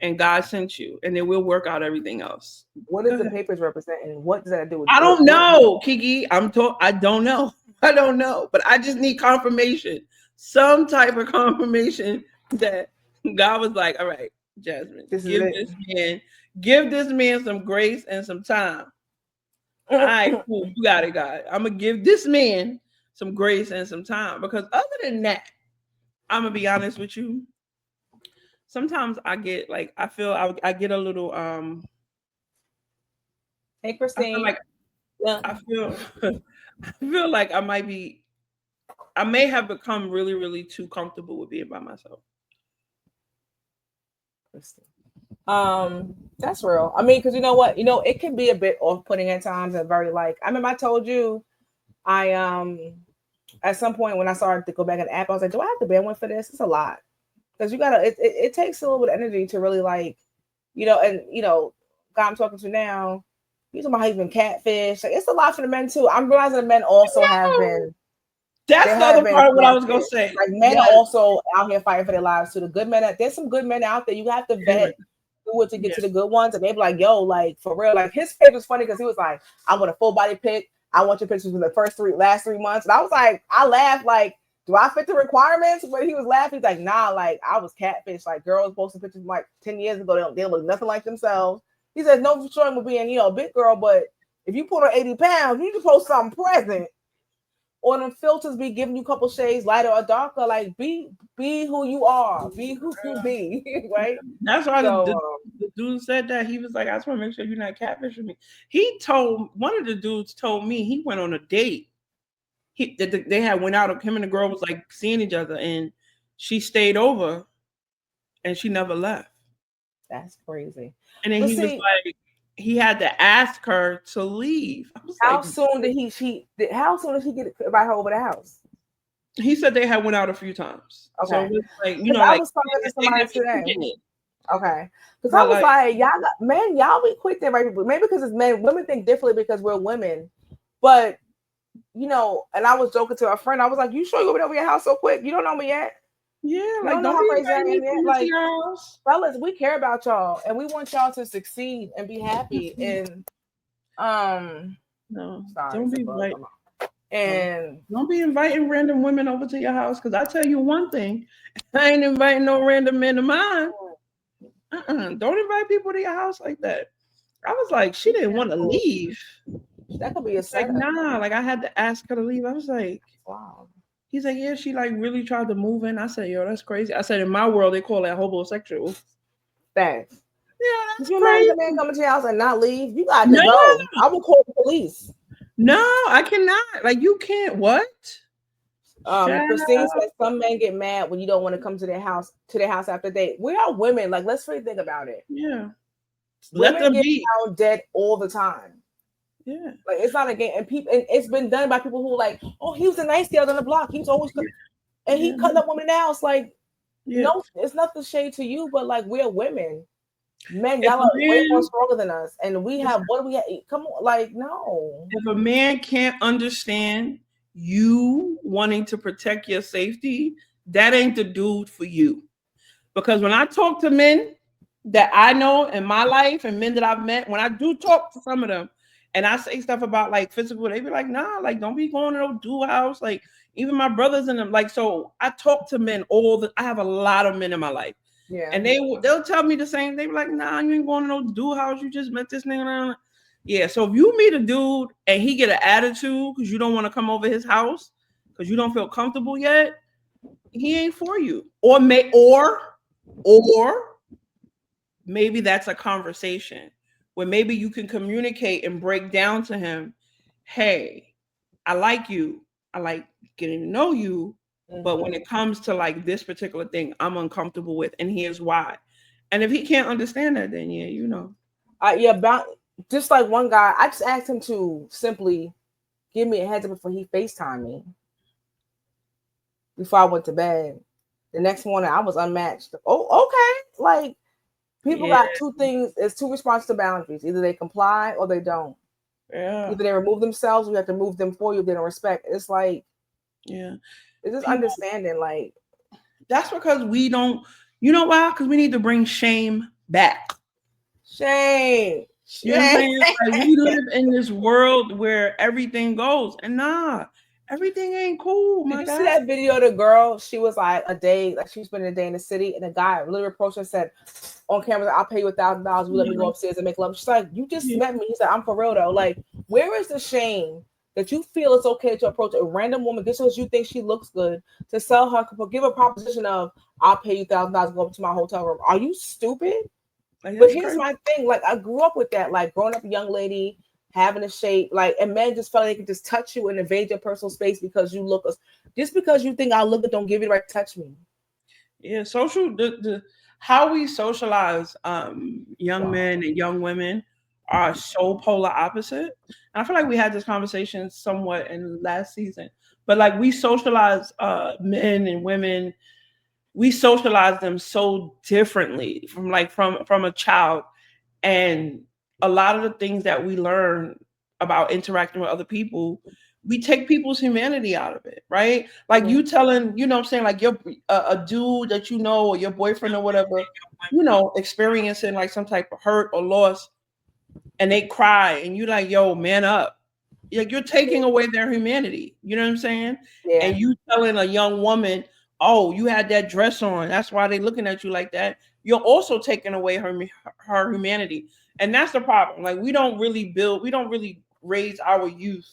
and God sent you, and then we'll work out everything else. What Go does the ahead. papers represent, and what does that have to do with I don't what know, Kiki. I don't know. I don't know, but I just need confirmation, some type of confirmation that God was like, "All right, Jasmine, this is it. give this man some grace and some time." All right, cool, you got it, God. I'm gonna give this man some grace and some time because other than that, I'm gonna be honest with you. Sometimes I get like I get a little Hey, I feel Christine. like Yeah. I feel I feel like I may have become really, really too comfortable with being by myself. Christine. That's real. I mean, because you know what? It can be a bit off-putting at times and very like. I remember I told you, I at some point when I started to go back in the app, I was like, do I have the bandwidth for this? It's a lot because you gotta. It takes a little bit of energy to really like, and guy I'm talking to now, he's talking about how he's been catfish. Like it's a lot for the men too. I'm realizing the men also have been. That's There the have other been part of what I was gonna catfish. say. Like men are Yes. also out here fighting for their lives too. The good men, there's some good men out there. You have to Yeah. vet do it to get Yeah. to the good ones. And they be like, yo, like for real. Like his page was funny because he was like, I want a full body pic. I want your pictures from the last 3 months. And I was like, I laughed like do I fit the requirements? But he was laughing. He's like, nah, like I was catfish. Like girls posting pictures from like 10 years ago, they look nothing like themselves. He says, no showing with being, a big girl, but if you put on 80 pounds, you can post something present. Or them filters be giving you a couple shades lighter or darker. Like be who you are. Be who you be. Right? That's why So, the dude said that. He was like, I just want to make sure you're not catfishing me. One of the dudes told me he went on a date. They had went out. Him and the girl was like seeing each other, and she stayed over, and she never left. that's crazy. And then But he was see, like, he had to ask her to leave. I was how like, soon did how soon did he get invite her over the house? he said they had went out a few times. So Okay. it was like, I like was talking to somebody today. Okay. Because I was like, y'all be quick to invite people. Maybe because it's men, women think differently because we're women. But and I was joking to a friend. I was like, you sure you went over your house so quick? You don't know me yet? Yeah, You like don't know don't how be crazy I inviting am me yet? to Like, your house. fellas, we care about y'all and we want y'all to succeed and be happy. And No, sorry, don't it's a be bug. inviting. And Don't be inviting random women over to your house. Because I tell you one thing, I ain't inviting no random men of mine. Don't invite people to your house like that. I was like, she didn't want to leave. that could be a Like, setup. nah, like I had to ask her to leave. I was like, Wow. he's like, yeah, she like really tried to move in. I said, yo, that's crazy. I said, in my world, they call that homosexual. Thanks. Yeah, Could that's you imagine crazy. a man coming to your house and not leave? You got to No, go. I will call the police. no, I cannot. Like, you can't. What? Shut Christine up. says some men get mad when you don't want to come to their house after date. We are women. Like, let's really think about it. Yeah, let Women them get be. found dead all the time. Yeah, Like, it's not a game. And it's been done by people who like, oh, he was a nice girl on the block. He was always and he yeah, cutting up women now. It's like, yeah. no, it's not the shade to you, but like we're women. Men, If y'all a are way more man, stronger than us. And we have what do we have? Come on, like, no. if a man can't understand you wanting to protect your safety, that ain't the dude for you. Because when I talk to men that I know in my life and men that I've met, when I do talk to some of them and I say stuff about like physical, they be like, nah, like don't be going to no dual house. Like even my brothers and them, like, so I talk to men I have a lot of men in my life. Yeah. And they'll tell me the same. They be like, nah, you ain't going to no dual house. You just met this nigga. Yeah. So if you meet a dude and he get an attitude because you don't want to come over his house because you don't feel comfortable yet, he ain't for you. Or maybe that's a conversation where maybe you can communicate and break down to him, hey, I like you. I like getting to know you. But when it comes to like this particular thing, I'm uncomfortable with, and here's why. And if he can't understand that, then yeah, Just like one guy, I just asked him to simply give me a heads up before he FaceTimed me before I went to bed. The next morning, I was unmatched. Oh, okay. Like, people got two things. It's two responses to boundaries. Either they comply or they don't. Yeah. Either they remove themselves, or you have to move them for you if they don't respect. It's like, yeah. it's just understanding. Like, that's because we don't, you know why? Because we need to bring shame back. shame. You know what I'm saying? Like we live in this world where everything goes, and nah, everything ain't cool. Did you see that video of the girl? She was like a day, like she was spending a day in the city, and the guy literally approached her and said on camera, "I'll pay you $1,000. You let me go upstairs and make love." She's like, "You just met me." He said, "I'm for real though." Like, where is the shame that you feel it's okay to approach a random woman just because you think she looks good to sell her, give a proposition of, "I'll pay you $1,000 to go up to my hotel room"? Are you stupid? But here's my thing. Like, I grew up with that. Like, growing up a young lady, having a shape, like, and men just felt like they could just touch you and invade your personal space because you look, just because you think I look good, don't give you the right to touch me. Yeah, how we socialize young men and young women are so polar opposite. And I feel like we had this conversation somewhat in last season, but like we socialize men and women, we socialize them so differently from a child. And a lot of the things that we learn about interacting with other people, we take people's humanity out of it, right? Like you telling, you know what I'm saying, like you're a dude that you know, or your boyfriend or whatever, experiencing like some type of hurt or loss, and they cry, and you like, yo, man up. Like you're taking away their humanity. You know what I'm saying? Yeah. And you telling a young woman, "Oh, you had that dress on. That's why they looking at you like that." You're also taking away her humanity, and that's the problem. Like we don't really raise our youth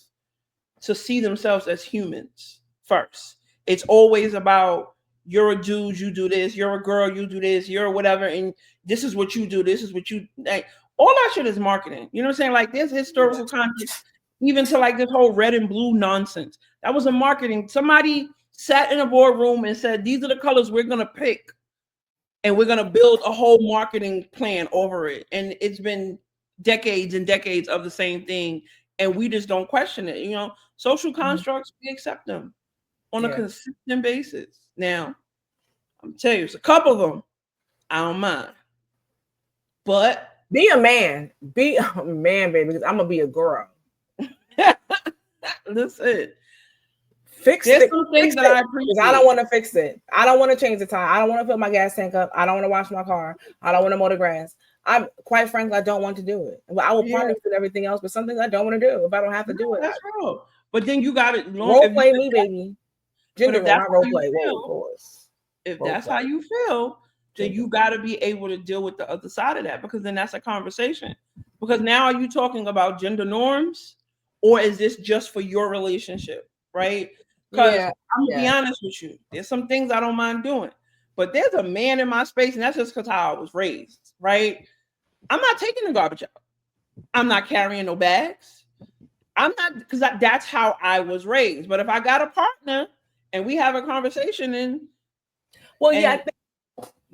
to see themselves as humans first. It's always about you're a dude, you do this, you're a girl, you do this, you're whatever, and this is what you do, this is what you like. All that shit is marketing. You know what I'm saying? Like there's historical context, even to like this whole red and blue nonsense. That was a marketing. Somebody sat in a boardroom and said, these are the colors we're gonna pick, and we're gonna build a whole marketing plan over it. And it's been decades and decades of the same thing, and we just don't question it. Social constructs, we accept them on a consistent basis. Now, I'm telling you, it's a couple of them I don't mind, but be a man, be a man, baby. Because I'm gonna be a girl. Listen, fix there's it. some things Fix that it, I appreciate. I don't want to fix it. I don't want to change the tire. I don't want to fill my gas tank up. I don't want to wash my car. I don't want to mow the grass. I'm quite frankly, I don't want to do it. I will partner with everything else, but some things I don't want to do. If I don't have to do it, that's real. But then you got it. Role play me, baby. Gender role, not role play. If that's how you feel, then you got to be able to deal with the other side of that, because then that's a conversation. Because now, are you talking about gender norms, or is this just for your relationship, right? Because I'm gonna be honest with you, there's some things I don't mind doing, but there's a man in my space, and that's just because how I was raised, right? I'm not taking the garbage out. I'm not carrying no bags. I'm not, because that's how I was raised. But if I got a partner and we have a conversation, I think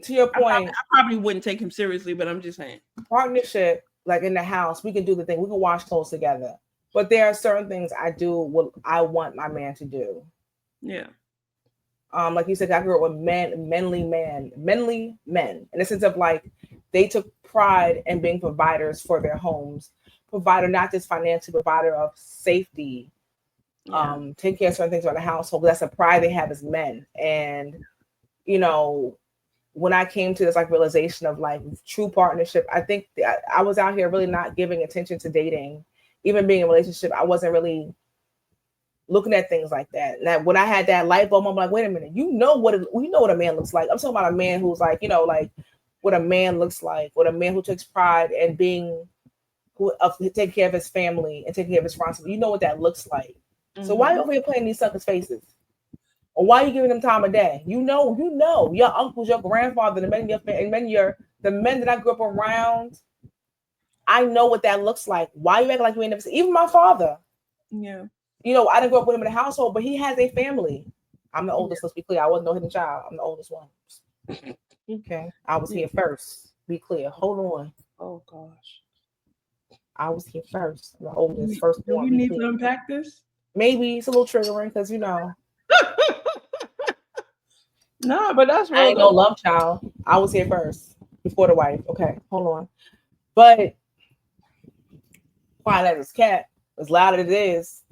to your point, I probably wouldn't take him seriously, but I'm just saying, partnership, like in the house, we can do the thing. We can wash clothes together. But there are certain things I I want my man to do. Yeah. Like you said, I grew up with manly men, in the sense of like they took pride in being providers for their homes, provider not just financial, provider of safety, take care of certain things around the household. That's a pride they have as men. And when I came to this like realization of like true partnership, I think I was out here really not giving attention to dating, even being in a relationship. I wasn't really looking at things like that. And that when I had that light bulb, I'm like, wait a minute, you know what a man looks like. I'm talking about a man who's like, like what a man looks like, what a man who takes pride in being taking care of his family and taking care of his responsibility. You know what that looks like. Mm-hmm. So why are you over here playing these suckers' faces? Or why are you giving them time of day? You know, your uncles, your grandfather, the men that I grew up around. I know what that looks like. Why are you acting like you ain't never seen? Even my father. Yeah. I didn't grow up with him in a household, but he has a family. I'm the oldest. Let's be clear. I wasn't no hidden child. I'm the oldest one. Okay. I was here first. Be clear. Hold on. Oh gosh. I was here first. The oldest. First born. Do we need to unpack this? Maybe it's a little triggering because No, but that's real. I ain't no love child. I was here first before the wife. Okay, hold on. But quiet as cat, as loud as it is.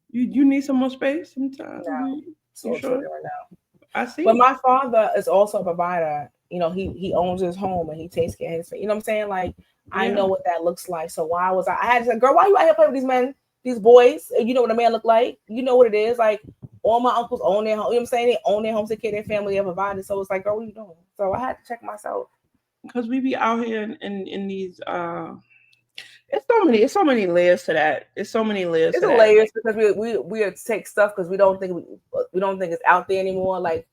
You need some more space sometimes. No, you sure? Right now. I see. But my father is also a provider. He owns his home and he takes care of his. You know what I'm saying? Like I know what that looks like. So why was I had to say, girl, why you out here playing with these men, these boys? You know what a man look like. You know what it is. Like all my uncles own their home. You know what I'm saying? They own their homes, take care of their family, they're provided. So it's like, girl, what are you doing? So I had to check myself. Because we be out here in these it's so many layers to that. It's so many layers. It's layers because we take stuff because we don't think it's out there anymore. Like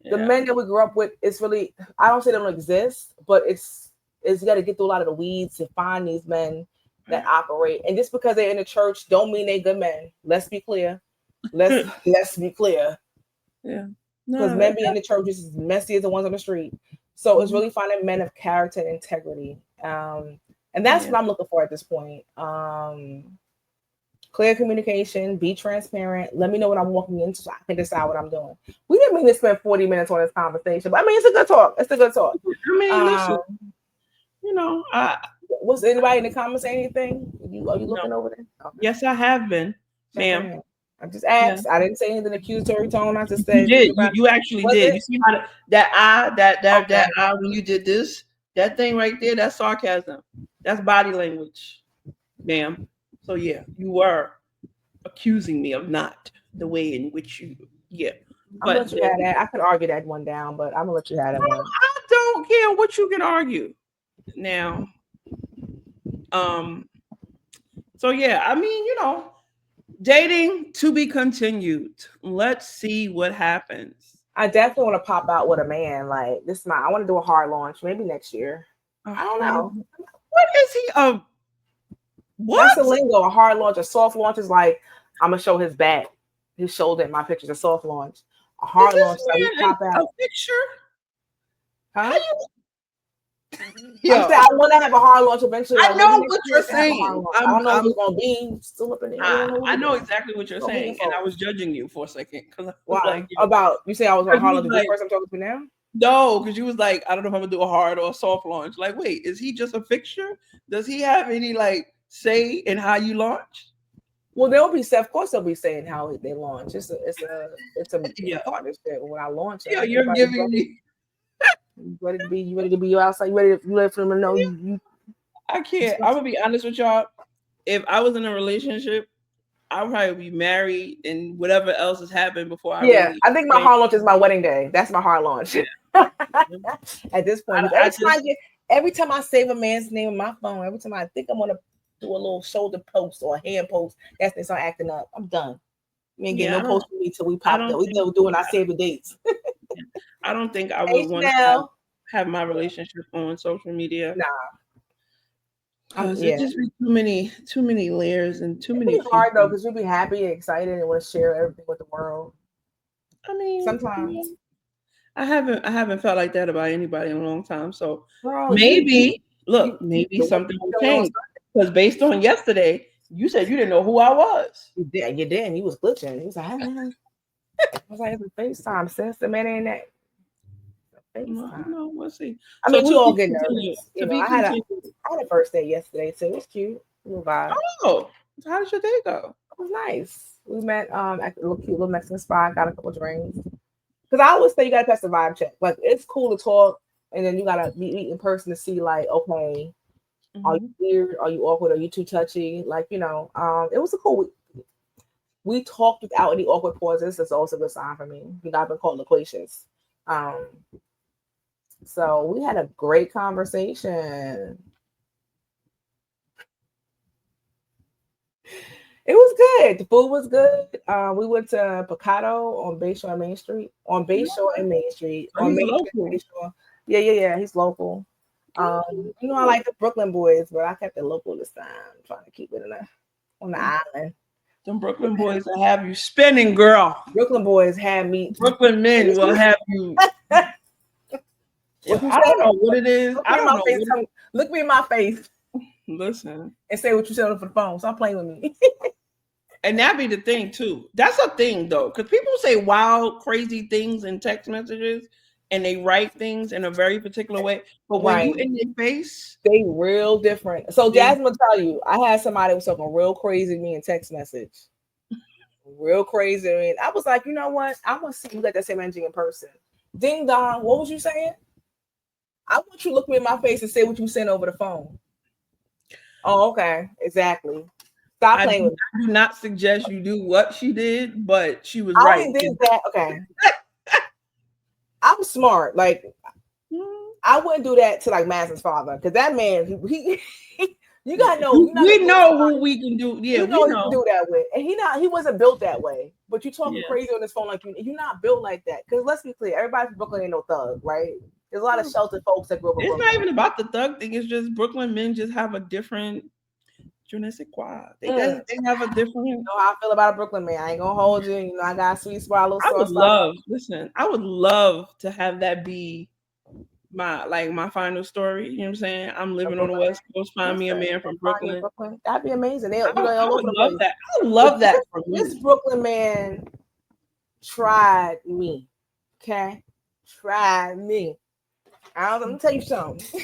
the men that we grew up with, it's really, I don't say they don't exist, but it's you got to get through a lot of the weeds to find these men that operate. And just because they're in the church don't mean they're good men. Let's be clear. Let's be clear. Yeah. Because men being in the church is as messy as the ones on the street. So it's really finding men of character and integrity. And that's what I'm looking for at this point. Clear communication, be transparent. Let me know what I'm walking into so I can decide what I'm doing. We didn't mean to spend 40 minutes on this conversation, but I mean, it's a good talk. I mean, listen, was anybody in the comments saying anything? Are you looking over there? Okay. Yes, I have been, ma'am. I just asked. Yeah. I didn't say anything accusatory tone. I just said you did. You actually did. You see how that eye when you did this, that thing right there, that's sarcasm. That's body language, ma'am. So yeah, you were accusing me of not the way in which you, yeah. I'm gonna But let you have that. I could argue that one down, but I'm gonna let you have that one. I don't care what you can argue. Now, um, so yeah, I mean, dating to be continued. Let's see what happens. I definitely want to pop out with a man. Like this, I want to do a hard launch maybe next year. A I don't hard, know. what is he? That's the What? lingo. A hard launch, a soft launch is like I'm gonna show his back, his shoulder in my pictures. A soft launch. A Is hard this launch, so we man pop a out. picture? How Huh? you? I'm saying Yo, I want to have a hard launch eventually. I Like maybe know next what year you're I can have a hard saying. launch. I don't know what it's gonna be. Still up in the air. We don't know what I we're know doing. exactly what you're We're meeting saying, and I folks. was judging you for a second because I was Why? like, yo, About you say I was on because you hard was launch. This like, person I'm talking to now. no, because you was like, I don't know if I'm gonna do a hard or a soft launch. Like, wait, is he just a fixture? Does he have any like say in how you launch? Well, they'll be of course they'll be saying how they launch. It's a Yeah, partnership. When I launch yeah, them, you're everybody's giving ready. me. You ready to be you outside. You ready for them to know you. I can't. I'm gonna be honest with y'all. If I was in a relationship, I'd probably be married and whatever else has happened before I Yeah, really I think my say, hard launch is my wedding day. That's my hard launch. yeah. At this point, I just every time I save a man's name in my phone, every time I think I'm gonna do a little shoulder post or a hand post, that's they start acting up. I'm done. You ain't getting yeah, no post from me till we I pop don't that. We think know doing. I save the dates. I don't think I would want to H.E.A.L. have my relationship on social media Nah, because it yeah. just be too many layers and too It'd many be hard though people. because you'll be happy and excited and want to share everything with the world. I mean, Sometimes, I haven't felt like that about anybody in a long time. So bro, maybe you maybe the one something will you on change because based on yesterday, you said you didn't know who I was. You did. You was glitching. He was like, I was like, it's a FaceTime, sis. The man ain't that FaceTime. No, we'll see. I So mean, we to all be get continued. nervous. To You know, be continued. I had a first date yesterday, so it was cute. Little vibe. Oh, how did your day go? It was nice. We met at a little cute little Mexican spot, got a couple drinks. Because I always say you gotta pass the vibe check. Like it's cool to talk, and then you gotta meet in person to see like, okay, are you Mhm. weird? Are you awkward? Are you too touchy? Like, it was a cool. We talked without any awkward pauses. That's also a good sign for me. I've been called loquacious. Um, so we had a great conversation. It was good. The food was good. We went to Picado on Bayshore and Main Street. On Bayshore and Main Street. So On he's Main Street local. and Bayshore. Yeah. He's local. I like the Brooklyn boys, but I kept it local this time. I'm trying to keep it on the island. Them Brooklyn boys will have you spinning, girl. Brooklyn boys had me. Brooklyn men will have you. What you I say? don't know what it is. Look I me in don't my know face. what it Look me in my face Listen. and say what you said over the phone. Stop playing with me. And that be the thing too. That's a thing though. Because people say wild, crazy things in text messages and they write things in a very particular way. But when you Right. in their face, They real different. So they Jasmine will tell you, I had somebody who was talking real crazy to me in text message. Real crazy. And I was like, you know what? I want to see you got that same energy in person. Ding dong. What was you saying? I want you to look me in my face and say what you saying over the phone. Oh, okay. Exactly. Stop playing with me. I do not suggest you do what she did, but she was I right. only did that. Okay. I'm smart. Like, I wouldn't do that to like Madison's father because that man, he you gotta know. We know who we can do. Yeah, You we know he can know. do that with, and he wasn't built that way. But you talking Yeah. crazy on this phone like you're not built like that. Because let's be clear, everybody from Brooklyn ain't no thug, right? There's a lot of sheltered folks that grew up in It's Brooklyn. not even about the thug thing. It's just Brooklyn men just have a different je ne sais quoi. They have a different. You know how I feel about a Brooklyn man. I ain't gonna hold you. You know I got a sweet spot, a little I would sauce. love, listen, I would love to have that be my final story. You know what I'm saying? I'm living on the West Coast, find me a man from Brooklyn. That'd be amazing. I, They'll be like I all would over the love place. that. I would But love that for this me. Brooklyn man tried me. Okay? Tried me. Let me tell you something.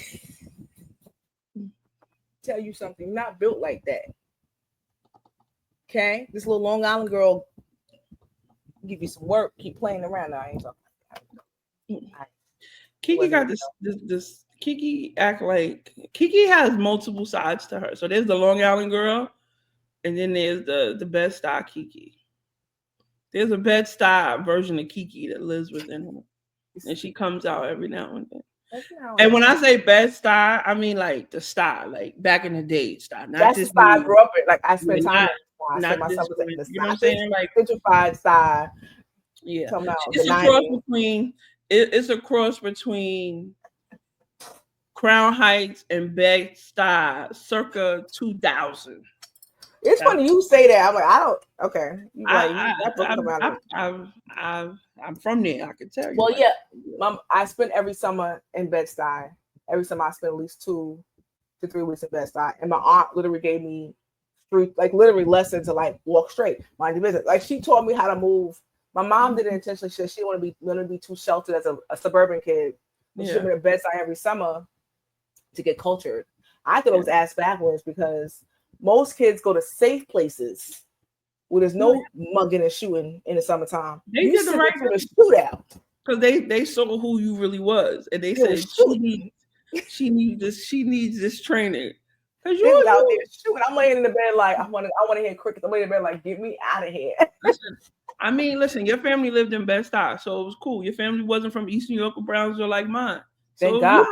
Tell you something. Not built like that. Okay? This little Long Island girl give you some work, keep playing around. I ain't talking. Kiki got this Kiki act like Kiki has multiple sides to her. So there's the Long Island girl, and then there's the Bed-Stuy Kiki. There's a Bed-Stuy version of Kiki that lives within her, and she comes out every now and then. And when I say Bed-Stuy, I mean like the style, like back in the day style, not That's the this style I new, grew up in. Like I spent time not in the style. I not spent this myself one. in the You know what style. I'm saying? Like, Gentrified style. yeah, Talking about the it's a cross 90s. between it's a cross between Crown Heights and Bed-Stuy, circa 2000. It's That's funny you say that. I'm like, I don't. Okay, you like I that book I come out. I'm from there. I can tell you. Well, Like, yeah, I spent every summer in Bed-Stuy. Every summer I spent at least 2 to 3 weeks in Bed-Stuy, and my aunt literally gave me literally lessons to like walk straight, mind your business. Like she taught me how to move. My mom did it intentionally. She didn't want to be too sheltered as a suburban kid. She took me to Bed-Stuy every summer to get cultured. I thought it was ass backwards because most kids go to safe places where there's no mugging and shooting in the summertime. They did the right thing to shoot out because they saw who you really was, and they said she needs this training. Because they was out you there shooting. I'm laying in the bed like I want to hear crickets. I'm laying in the bed like get me out of here. listen, your family lived in Bed-Stuy, so it was cool. Your family wasn't from East New York or Brownsville like mine. So Thank God.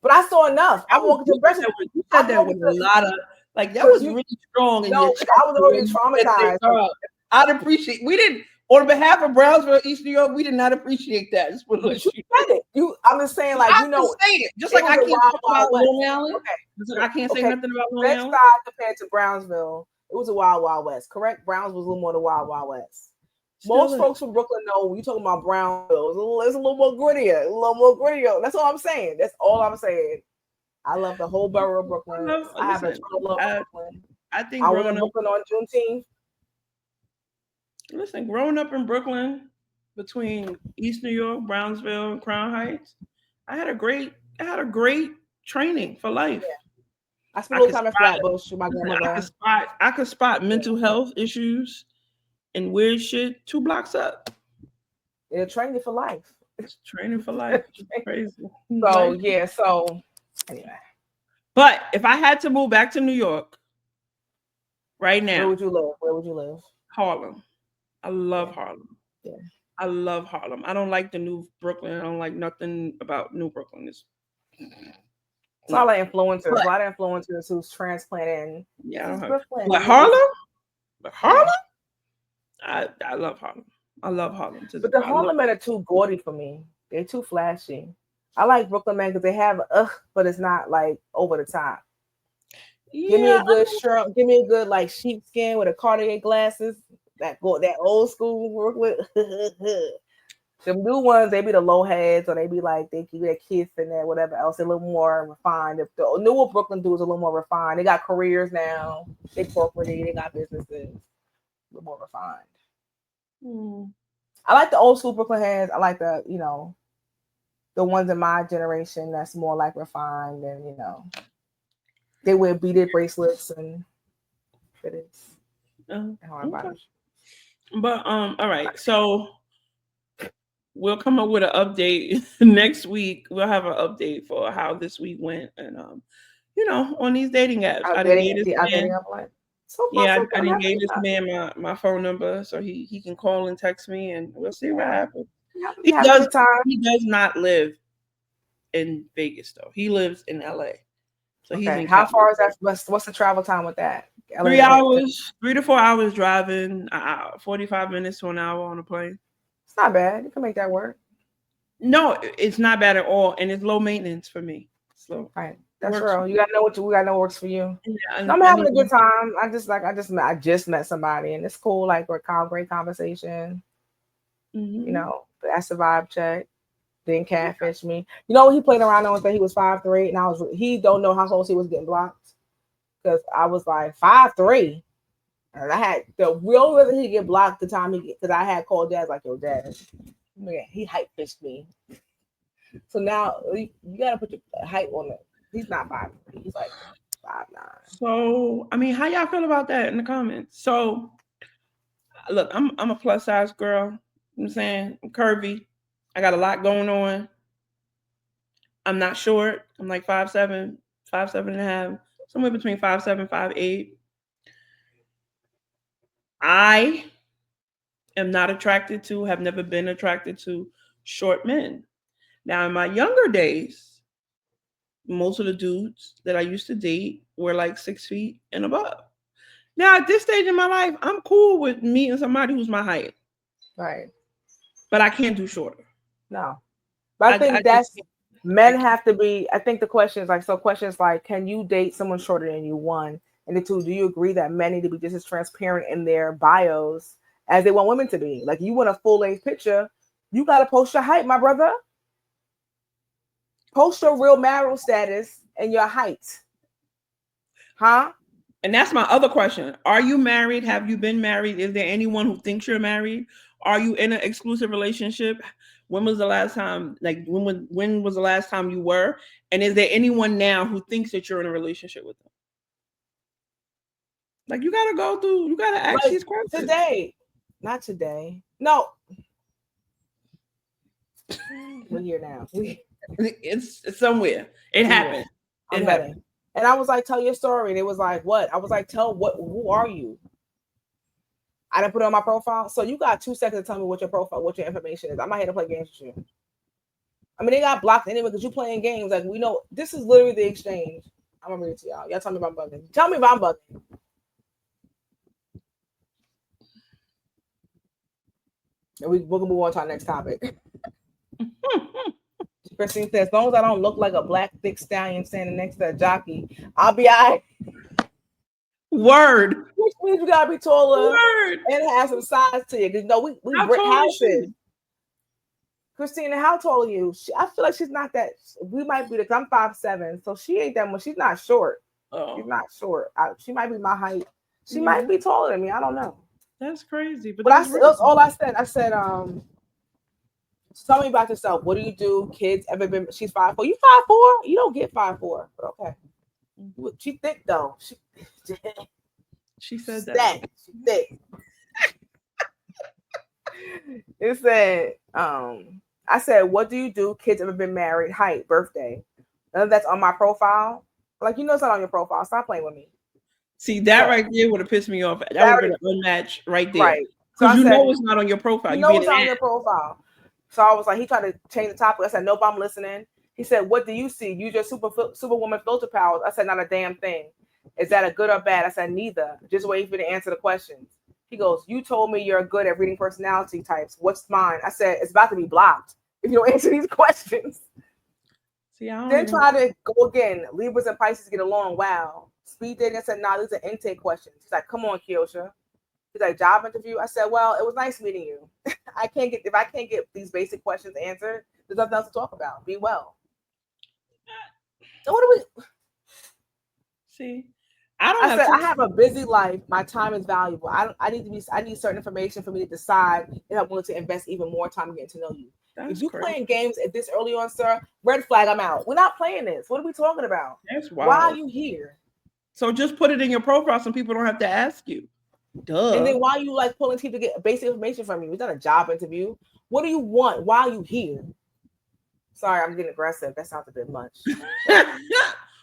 But I saw enough. I walked into breakfast. You said that with a lot of like that was really strong in your chest. I was already traumatized. I'd appreciate. We didn't, on behalf of Brownsville, East New York, we did not appreciate that. Just you said it. I'm just saying, like, say it. Just like I can't talk about Long Island. Okay. I can't say nothing about Long Island. Bed-Stuy compared to Brownsville, it was a wild, wild west. Correct? Brownsville was a little more the wild, wild west. Most folks from Brooklyn know when you talking about Brownsville, it's a little more grittier. That's all I'm saying. That's all I'm saying. I love the whole borough of Brooklyn. I have a total love for Brooklyn. I think I was in Brooklyn on Juneteenth. Listen, growing up in Brooklyn, between East New York, Brownsville, and Crown Heights, I had a great training for life. Yeah. I spent a little time in Flatbush with my grandmother. I could spot mental health issues and weird shit 2 blocks up. It'll train you for life. It's training for life. It's crazy. So anyway. But if I had to move back to New York right now, where would you live? Harlem. I love Harlem. Yeah. I love Harlem. I don't like the new Brooklyn. I don't like nothing about New Brooklyn. It's a lot of influencers who's transplanting. Yeah, Brooklyn. But Harlem? I love Harlem. I love Harlem. But the Harlem men are too gaudy for me. They're too flashy. I like Brooklyn men because they have but it's not like over the top. Yeah, give me a good shirt. Give me a good like sheepskin with a Cartier glasses. That old school Brooklyn. The new ones, they be the low heads, or they be like they keep their kids in there, whatever else. They're a little more refined. If the newer Brooklyn dudes are a little more refined, they got careers now. They corporate, they got businesses. A little more refined. I like the old school Brooklyn heads. I like the the ones in my generation that's more like refined and they wear beaded bracelets and fitteds. Okay. But all right, so we'll come up with an update next week. We'll have an update for how this week went, and on these dating apps. I didn't get this man. I didn't get this man my phone number, so he can call and text me, and we'll see what happens. He does not live in Vegas though. He lives in LA. So he's in how far is that? What's the travel time with that? 3 hours, 3 to 4 hours driving, 45 minutes to an hour on a plane. It's not bad. You can make that work. No, it's not bad at all, and it's low maintenance for me. So right, that's real. You gotta know we gotta know what works for you. Yeah, I'm having a good time. I just met somebody, and it's cool. Like we're great conversation. That's the vibe check. Didn't catfish me. He played around on that he was 5'3", and he don't know how close he was getting blocked because I was like 5'3", and I had the real reason he get blocked the time because I had called Dad like, yo, Dad, man, he hype fished me. So now you gotta put your height on it. He's not 5'3", he's like 5'9". So I mean, how y'all feel about that in the comments? So look, I'm a plus size girl. You know what I'm saying I'm curvy. I got a lot going on. I'm not short. I'm like 5'7", 5'7.5", somewhere between 5'7", 5'8". I am not attracted to, have never been attracted to short men. Now, in my younger days, most of the dudes that I used to date were like 6 feet and above. Now, at this stage in my life, I'm cool with meeting somebody who's my height, Right. but I can't do shorter. No. But I I think just that's can't. I men can't. have to be. I think the question is like, so questions like, can you date someone shorter than you? One. And the two, do you agree that men need to be just as transparent in their bios as they want women to be? Like, you want a full length picture, you got to post your height, my brother. Post your real marital status and your height. Huh? And that's my other question. Are you married? Have you been married? Is there anyone who thinks you're married? Are you in an exclusive relationship? When was the last time? Like when was the last time you were? And is there anyone now who thinks that you're in a relationship with them? Like you gotta go through. You gotta ask Like these questions. today. Not today. No. We're here now. It's somewhere. It happened. I'm It heading. happened. And I was like, tell your story. And it was like, what? I was like, tell what, who are you? I didn't put it on my profile. So you got 2 seconds to tell me what your profile, what your information is. I'm not here to play games with you. I mean, they got blocked anyway because you playing games. Like, we know this is literally the exchange. I'm gonna read it to y'all. Y'all tell me if I'm bugging. Tell me if I'm bugging. And we're gonna move on to our next topic. Christine says, as long as I don't look like a black thick stallion standing next to a jockey, I'll be all right. Word. Which means you gotta be taller Word. and have some size to you. Because we How brick tall is houses. she? Christina, how tall are you? I feel like she's not that. We might be because I'm 5'7", so she ain't that much. She's not short. She's Oh, not short. She might be my height. She yeah. might be taller than me. I don't know. That's crazy. But That's really all I said. I said, tell me about yourself. What do you do? Kids ever been? She's 5'4". You 5'4"? You don't get 5'4", but okay. She thick though. she said that. She thick. It said, I said, what do you do? Kids ever been married? Height, birthday. None of that's on my profile. Like, you know, it's not on your profile. Stop playing with me. See, that So, right there would have pissed me off. That would have been an unmatch right there. right. So Because I you said, know it's not on your profile. you You know being it's an on ass. your profile. So I was like, he tried to change the topic. I said, nope, I'm listening. He said, what do you see? Use your superwoman filter powers. I said, not a damn thing. Is that a good or bad? I said, neither. Just wait for you to answer the questions. He goes, you told me you're good at reading personality types. What's mine? I said, it's about to be blocked if you don't answer these questions. See, I don't Then even try to go again. Libras and Pisces get along. Wow. Speed dating. I said, nah, these are intake questions. He's like, come on, Kyosha. He's like, job interview. I said, well, it was nice meeting you. If I can't get these basic questions answered, there's nothing else to talk about. Be well. So what do we? see. I don't I have said, to. I have a busy life. My time is valuable. I need certain information for me to decide if I'm willing to invest even more time getting to know you. That's If you crazy. playing games at this early on, sir, red flag, I'm out. We're not playing this. What are we talking about? That's Why are wild. you here? So just put it in your profile so people don't have to ask you. Duh. And then why are you like pulling teeth to get basic information from you? It's not a job interview. What do you want? Why are you here? Sorry, I'm getting aggressive. That sounds a bit much.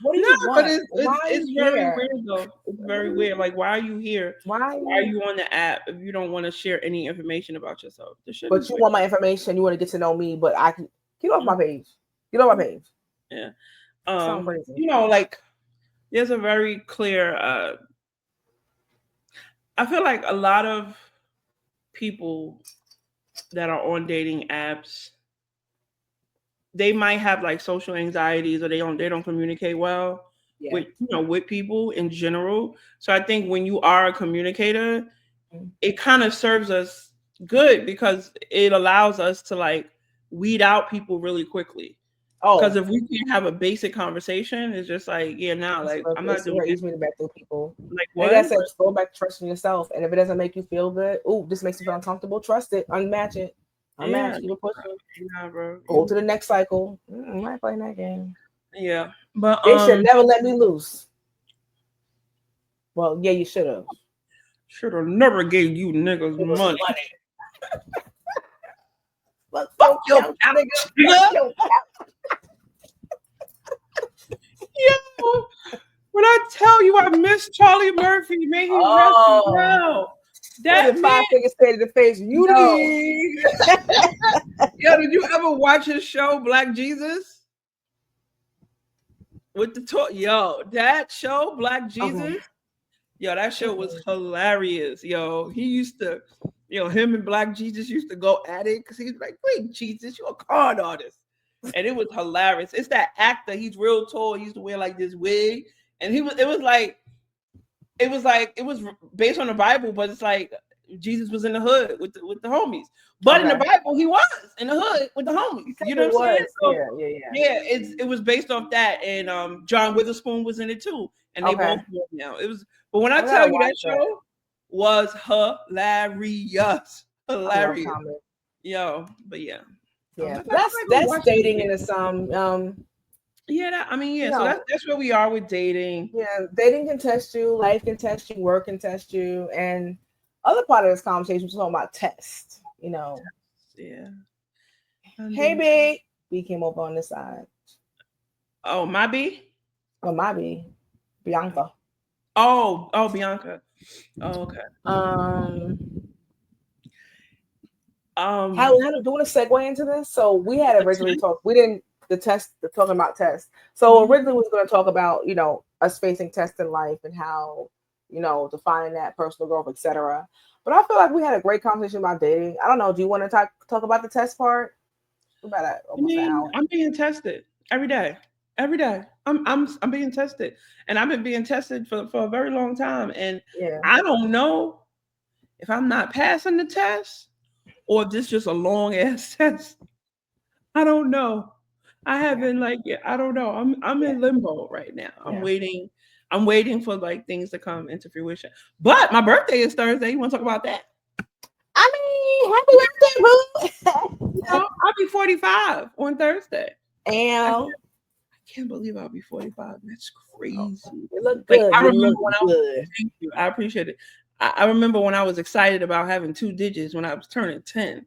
What do No, you but want? Why are it's you very here? weird though. It's very weird. Like, why are you here? Why? Why are you on the app if you don't want to share any information about yourself? This shit But is you weird. want my information. You want to get to know me. But I can get off my page. Get off my page. Yeah. Sound crazy. You know, like there's a very clear I feel like a lot of people that are on dating apps, they might have like social anxieties or they don't communicate well with with people in general. So I think when you are a communicator, it kind of serves us good because it allows us to like weed out people really quickly. Because if we can't have a basic conversation, it's just like, yeah, now like I'm not doing very it. easy to back through people. Like Like what? I said, just go back to trusting yourself. And if it doesn't make you feel good, this makes you feel uncomfortable. Trust it. Unmatch it. Unmatch. Keep it pushing. Nah, bro. Go to the next cycle. I'm not playing that game. Yeah, but They should never let me loose. Well, yeah, you should have. Should have never gave you niggas money. But fuck your couch, nigga. Yo, when I tell you I miss Charlie Murphy, may he rest well. That man, 5 fingers straight to the face. You Yo, did you ever watch his show Black Jesus? With the talk, yo, that show Black Jesus. Okay. Yo, that show was hilarious. Yo, he used to, him and Black Jesus used to go at it because he was like, "Wait, Jesus, you're a con artist," and it was hilarious. It's that actor. He's real tall. He used to wear like this wig, and it was based on the Bible, but it's like Jesus was in the hood with the homies. But in the Bible, he was in the hood with the homies. You know what I'm saying? So, yeah. It was based off that, and John Witherspoon was in it too, and they both now. It was, but when I tell you that show was hilarious. Yo, but yeah, that's dating into some. Yeah, so that's where we are with dating. Yeah, dating can test you, life can test you, work can test you, and other part of this conversation, we're talking about tests. Yeah. Hey, B. B came over on this side. Oh, my B? Oh, my B. Bianca. Oh, Bianca. Oh, okay. How do you want to segue into this? So we had originally talked. We didn't talking about tests. So originally we was going to talk about us facing tests in life and how defining that personal growth, etc. But I feel like we had a great conversation about dating. I don't know. Do you want to talk about the test part? About almost an hour. I'm being tested every day. Every day, I'm being tested, and I've been being tested for a very long time. And I don't know if I'm not passing the test or if this is just a long ass test. I don't know. I haven't I don't know. I'm in limbo right now. I'm waiting. I'm waiting for things to come into fruition. But my birthday is Thursday. You want to talk about that? I mean, happy birthday, boo! I'll be 45 on Thursday. And I can't believe I'll be 45. That's crazy. You look good. I remember when I was. Thank you. I appreciate it. I remember when I was excited about having 2 digits when I was turning 10.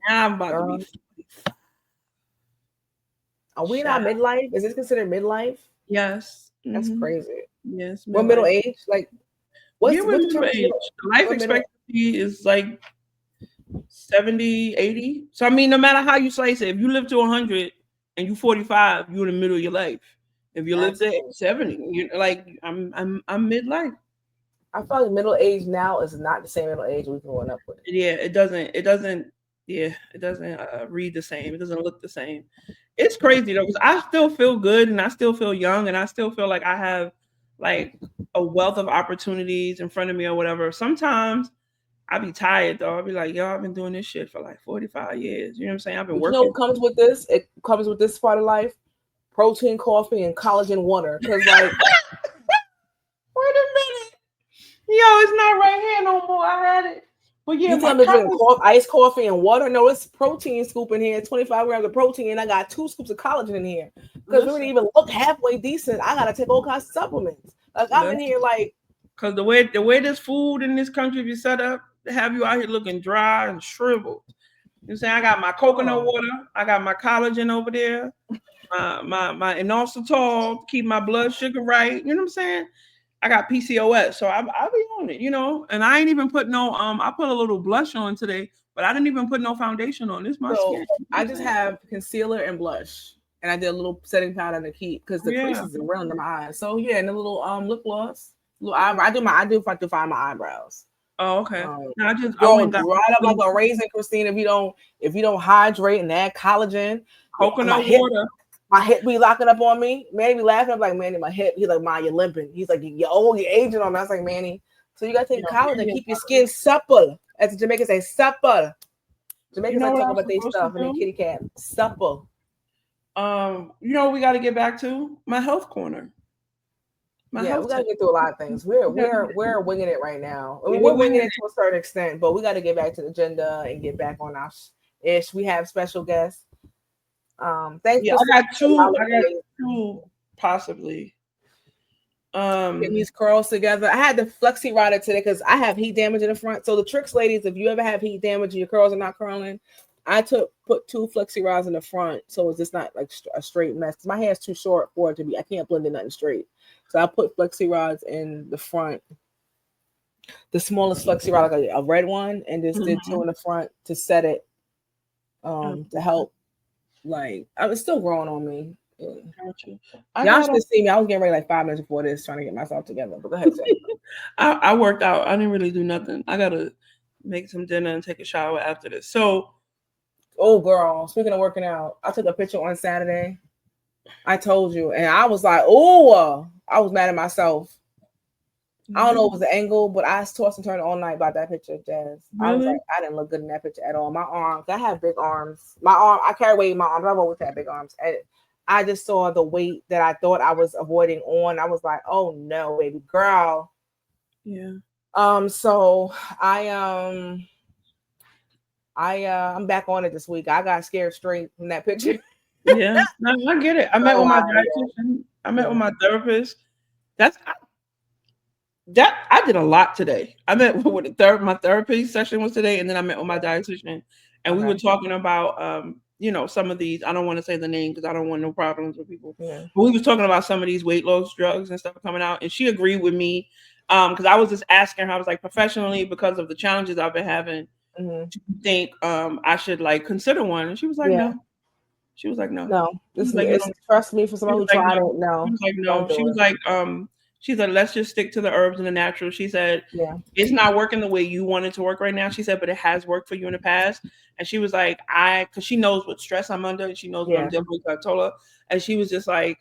Now I'm about to be 45. Are we not midlife? Is this considered midlife? Yes. That's crazy. Yes. What middle age? What's middle age? Life expectancy is 70, 80. So I mean, no matter how you slice it, if you live to 100 and you 45, you're in the middle of your life. If you live to 70, you're I'm midlife. I feel like middle age now is not the same middle age we've grown up with. Yeah, it doesn't read the same. It doesn't look the same. It's crazy though, because I still feel good and I still feel young and I still feel like I have a wealth of opportunities in front of me or whatever. Sometimes I be tired though. I'll be like, yo, I've been doing this shit for 45 years. You know what I'm saying? I've been working. You know what comes with this? It comes with this part of life: protein, coffee, and collagen water. Because wait a minute, yo, it's not right here no more. I had it. But yeah, you tell me drink iced coffee and water. No, it's protein scoop in here. 25 grams of protein, and I got 2 scoops of collagen in here. Because we didn't even look halfway decent. I gotta take all kinds of supplements. I'm in here because the way this food in this country be set up, they have you out here looking dry and shriveled. You know what I'm saying? I got my coconut water. I got my collagen over there. My inositol to keep my blood sugar right. You know what I'm saying? I got PCOS, so I'll be on it, and I ain't even put no I put a little blush on today, but I didn't even put no foundation on. This is my skin. I just have concealer and blush, and I did a little setting powder to keep because the creases are around my eyes. So and a little lip gloss. I do define my eyebrows. Oh, okay. I just got right up like a raisin, Christine. If you don't hydrate and add collagen, coconut water. My hip be locking up on me. Manny be laughing. I'm like, Manny, my hip. He's like, Ma, you're limping. He's like, you're aging on me. I was like, Manny, so you gotta take collagen and keep your skin supple. As the Jamaicans say, supple. Jamaicans like talking about their stuff and their kitty cat. Supple. We got to get back to my health corner. We gotta get through a lot of things. We're winging it right now. We're winging it to a certain extent, but we got to get back to the agenda and get back on our ish. We have special guests. Thank you. I got two possibly. Getting these curls together. I had the flexi rider today because I have heat damage in the front. So the tricks, ladies, if you ever have heat damage and your curls are not curling, I put 2 flexi rods in the front, so it's just not like a straight mess. My hair is too short for it to be. I can't blend in nothing straight, so I put flexi rods in the front. the smallest flexi rod, like a red one, and just did 2 in the front to set it to help. Like, I was still growing on me. Y'all should see me. I was getting ready like 5 minutes before this, trying to get myself together. But go ahead, Sam. I worked out. I didn't really do nothing. I gotta make some dinner and take a shower after this. So, oh girl, speaking of working out, I took a picture on Saturday. I told you, and I was like, oh, I was mad at myself. I don't know if it was the angle, but I tossed and turned all night about that picture, Jazz. Really? I was like, I didn't look good in that picture at all. My arms, I have big arms. I carry weight in my arms. I've always had big arms. And I just saw the weight that I thought I was avoiding on. I was like, oh no, baby girl. Yeah. So I'm back on it this week. I got scared straight from that picture. Yeah, no, I get it. I met with my dietitian. I met with my therapist. I did a lot today. I met with my therapy session was today, and then I met with my dietitian, and we were talking about some of these. I don't want to say the name because I don't want no problems with people. Yeah. But we was talking about some of these weight loss drugs and stuff coming out, and she agreed with me because I was just asking her. I was like, professionally, because of the challenges I've been having, do you think I should like consider one? And she was like, no. She was like, no. No, this is trust me for someone who tried it. No. She was like, no. She was like, she said, let's just stick to the herbs and the natural. She said, it's not working the way you want it to work right now. She said, but it has worked for you in the past. And she was like, because she knows what stress I'm under and she knows what I'm dealing with. I told her, and she was just like,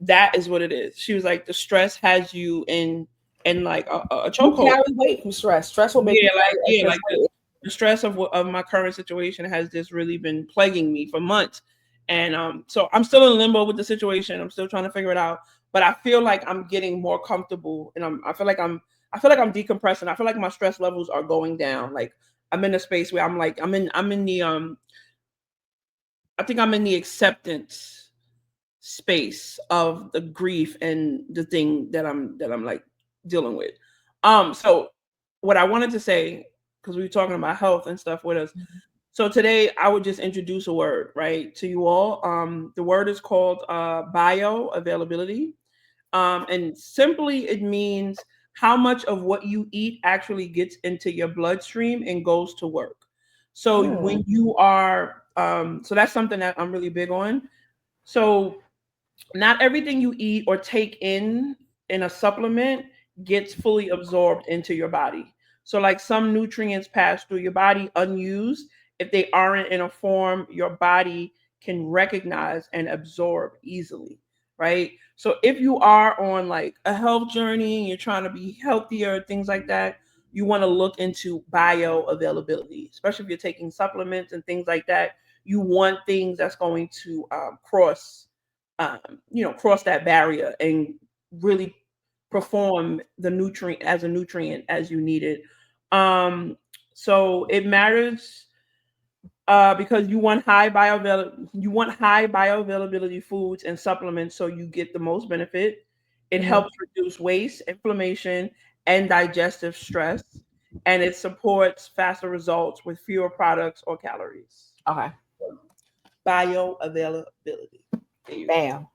that is what it is. She was like, the stress has you in like a chokehold. You carry weight from stress. Stress will make the stress of my current situation has just really been plaguing me for months. And so I'm still in limbo with the situation. I'm still trying to figure it out. But I feel like I'm getting more comfortable, and I feel like I'm decompressing. I feel like my stress levels are going down. Like I'm in a space where I'm in the I think I'm in the acceptance space of the grief and the thing that I'm like dealing with. So what I wanted to say, because we were talking about health and stuff with us. So today I would just introduce a word, right, to you all. The word is called bioavailability. And simply it means how much of what you eat actually gets into your bloodstream and goes to work. So when you are, so that's something that I'm really big on. So not everything you eat or take in a supplement gets fully absorbed into your body. So like some nutrients pass through your body unused. If they aren't in a form your body can recognize and absorb easily, right? So if you are on like a health journey and you're trying to be healthier, things like that, you want to look into bioavailability, especially if you're taking supplements and things like that. You want things that's going to cross that barrier and really perform the nutrient as a nutrient as you need it. So it matters because you want high bioavailability foods and supplements so you get the most benefit. It helps reduce waste, inflammation, and digestive stress, and it supports faster results with fewer products or calories. Okay. Bioavailability. Bam.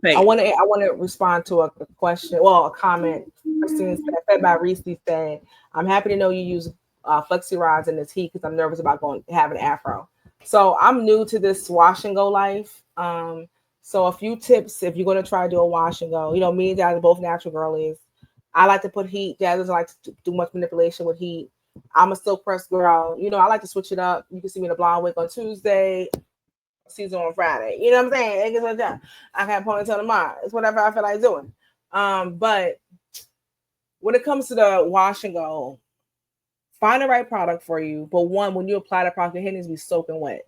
I want to respond to a question, a comment. Christine said by Reese said, "I'm happy to know you use flexi rods in this heat because I'm nervous about going to have an afro." So I'm new to this wash and go life. So a few tips if you're going to try to do a wash and go. Me and Jazz are both natural girlies. I like to put heat. Jazz doesn't like to do much manipulation with heat. I'm a silk press girl. I like to switch it up. You can see me in a blonde wig on Tuesday. Season on Friday. You know what I'm saying? It gets like that. I can have ponytail tomorrow. It's whatever I feel like doing. But when it comes to the wash and go, find the right product for you. But one, when you apply the product, your hair needs to be soaking wet.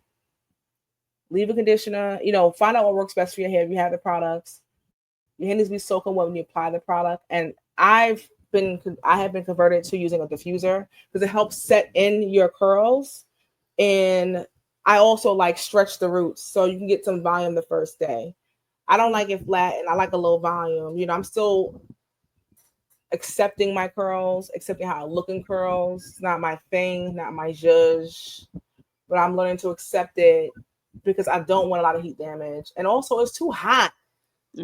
Leave a conditioner. Find out what works best for your hair if you have the products. Your hair needs to be soaking wet when you apply the product. And I have been converted to using a diffuser because it helps set in your curls. And I also like stretch the roots so you can get some volume the first day. I don't like it flat and I like a low volume. I'm still accepting my curls, accepting how I look in curls. It's not my thing, not my zhuzh, but I'm learning to accept it because I don't want a lot of heat damage. And also it's too hot.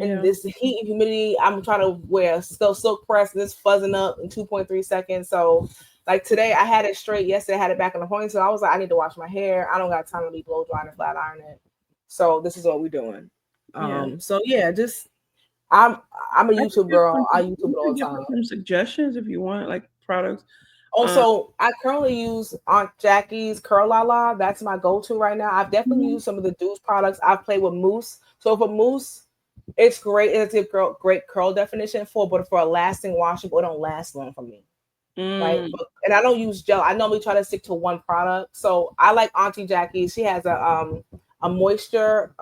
in Yeah. this heat and humidity. I'm trying to wear silk press and it's fuzzing up in 2.3 seconds. So like today I had it straight. Yesterday I had it back in the point. So I was like, I need to wash my hair. I don't got time to be blow drying and flat iron it. So this is what we're doing. Yeah. So yeah, just I'm a I YouTube can girl. I YouTube you it all can the give her time. some suggestions if you want, like products. Um, Also, I currently use Aunt Jackie's Curl La La. That's my go-to right now. I've definitely mhm. used some of the Deuce products. I've played with mousse. So for mousse, it's great. It's a great curl definition but for a lasting washing, it don't last long for me. Right. Mm, And I don't use gel. I normally try to stick to one product. So I like Auntie Jackie. She has a moisture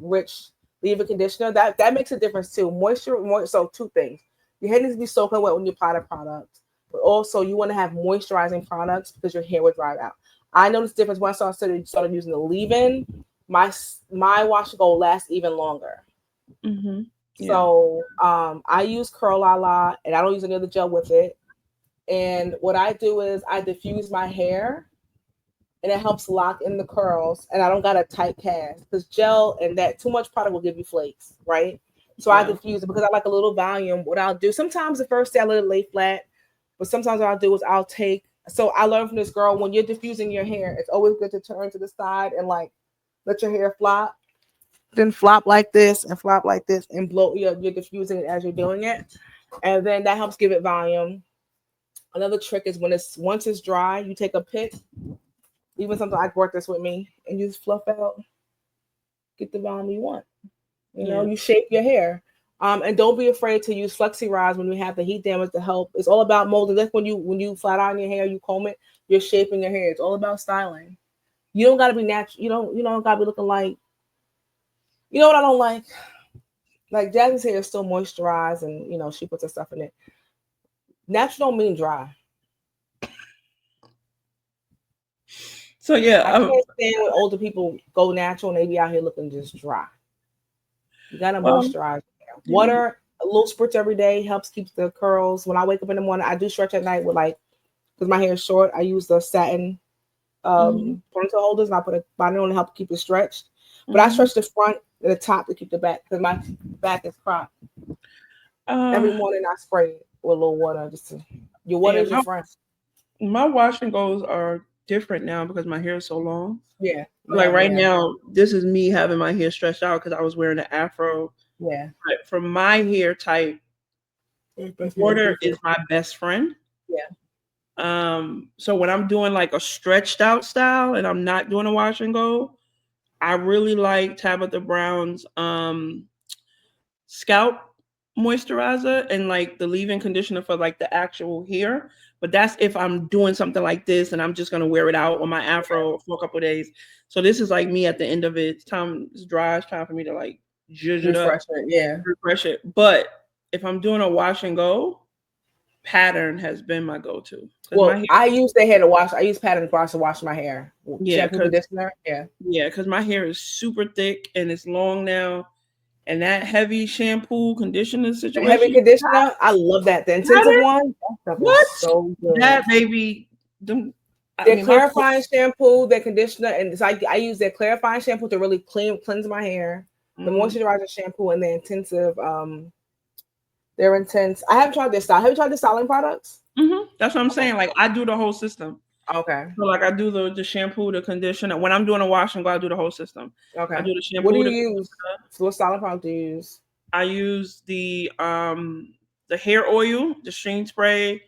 rich leave-in conditioner. That makes a difference too. So two things. Your hair needs to be soaking wet when you apply the product. But also you want to have moisturizing products because your hair will dry out. I noticed the difference when I started using the leave-in. My wash and go lasts even longer. mm-hmm. Yeah. So I use Curl La La and I don't use any other gel with it. And what I do is I diffuse my hair and it helps lock in the curls. And I don't got a tight cast because gel and that too much product will give you flakes, right? So I Yeah. diffuse it because I like a little volume. What I'll do sometimes the first day I let it lay flat, but sometimes what I'll do is I'll take. So I learned from this girl when you're diffusing your hair, it's always good to turn to the side and like let your hair flop. Then flop like this and flop like this and blow. You're diffusing it as you're doing it, and then that helps give it volume. Another trick is once it's dry, you take a pick. Even something I brought this with me, and you just fluff out, get the volume you want. Yeah. You shape your hair. And don't be afraid to use flexi rods when you have the heat damage to help. It's all about molding. That's when you flat iron your hair, you comb it, you're shaping your hair. It's all about styling. You don't gotta be natural. You don't gotta be looking like. You know what I don't like? Like Jasmine's hair is still moisturized, and she puts her stuff in it. Natural don't mean dry. So yeah, I can't stand when older people go natural and they be out here looking just dry. You gotta well, moisturize. yeah. Water, a little spritz every day helps keep the curls. When I wake up in the morning, I do stretch at night with because my hair is short. I use the satin Mm-hmm. ponytail holders and I put a bonnet on to help keep it stretched. But I Mm-hmm. stretch the front and the top to keep the back because my back is cropped. Every Uh, morning I spray it with a little water. Your water yeah. is your friend. My wash and goes are different now because my hair is so long. Yeah, Like right yeah, now, this is me having my hair stretched out because I was wearing an afro. yeah. But for my hair type, water is my best friend. Yeah. So when I'm doing like a stretched out style and I'm not doing a wash and go, I really like Tabitha Brown's scalp moisturizer and like the leave-in conditioner for like the actual hair. But that's if I'm doing something like this and I'm just gonna wear it out on my afro for a couple of days. So this is like me at the end of it. It's time it's dry. It's time for me to like zhuzh it up, Refresh it. Yeah. refresh it. But if I'm doing a wash and go, pattern has been my go-to because my Well, hair. I use the hair to wash. I use pattern brush to wash my hair. Yeah, Shampoo because conditioner. Yeah. yeah, because my hair is super thick and it's long now, and that heavy shampoo conditioner The heavy situation. conditioner, I love that. The intensive one, that stuff is What? so good. That baby, them, I Their mean, my clarifying shampoo, their conditioner, and it's like I use their clarifying shampoo to really cleanse my hair. The mm, moisturizer shampoo and the intensive, they're intense. I haven't tried their style. Have you tried the styling products? that's what I'm Okay. saying. Like I do the whole system. Okay. So like I do the shampoo, the conditioner. When I'm doing a wash and go, I do the whole system. I Okay. do the What do shampoo, you the use? conditioner. So what styling product do you use? I use the hair oil, the string spray.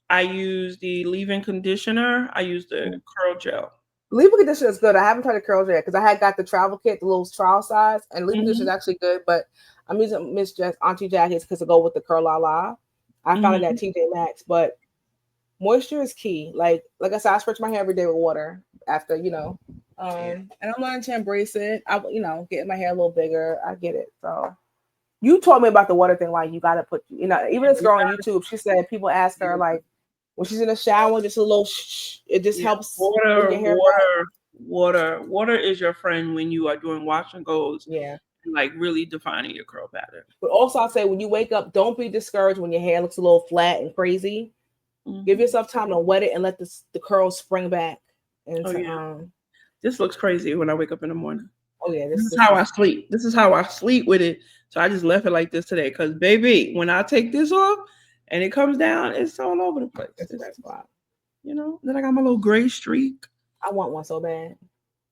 I use the leave-in conditioner. I use the curl gel. Leave-in conditioner is good. I haven't tried the curls yet because I had got the travel kit, the little trial size, and leave-in conditioner hmm is actually good. But I'm using Miss Jess Auntie Jackie's because to go with the Curl La La. I found it hmm at TJ Maxx, but moisture is key. Like I said, I stretch my hair every day with water after Yeah. and I'm learning to embrace it. I getting my hair a little bigger. I get it. So you told me about the water thing. Like you got to put even this girl on YouTube. She said people ask her like when she's in the shower, just a little shh. It just Yeah, helps bring water, your hair back. water is your friend when you are doing wash and goes Yeah. and like really defining your curl pattern. But also, I'll say when you wake up, don't be discouraged when your hair looks a little flat and crazy. Give hmm yourself time to wet it and let the curls spring back Oh into yeah, this looks crazy when I wake up in the morning. Oh yeah, This is how I sleep. This is how I sleep with it. So I just left it like this today. Because baby, when I take this off and it comes down, it's all over the place. It's a red spot. You know, then I got my little gray streak. I want one so bad.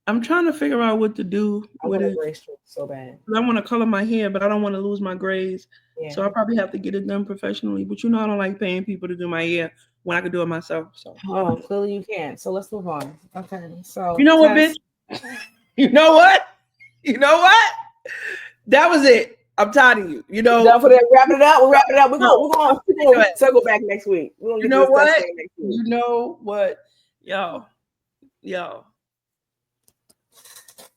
I'm trying to figure out what to do I with want a it. gray streak so bad. I want to color my hair, but I don't want to lose my grays. Yeah. So I probably have to get it done professionally. But you know, I don't like paying people to do my hair when I could do it myself. So clearly you can't. So let's move on. Okay. So you know what, bitch? You know what? You know what? That was it. I'm tired of you. You know, for that, wrapping it up. We're wrapping it up. We're going to circle back next week. We're gonna you know what? You know what? Yo.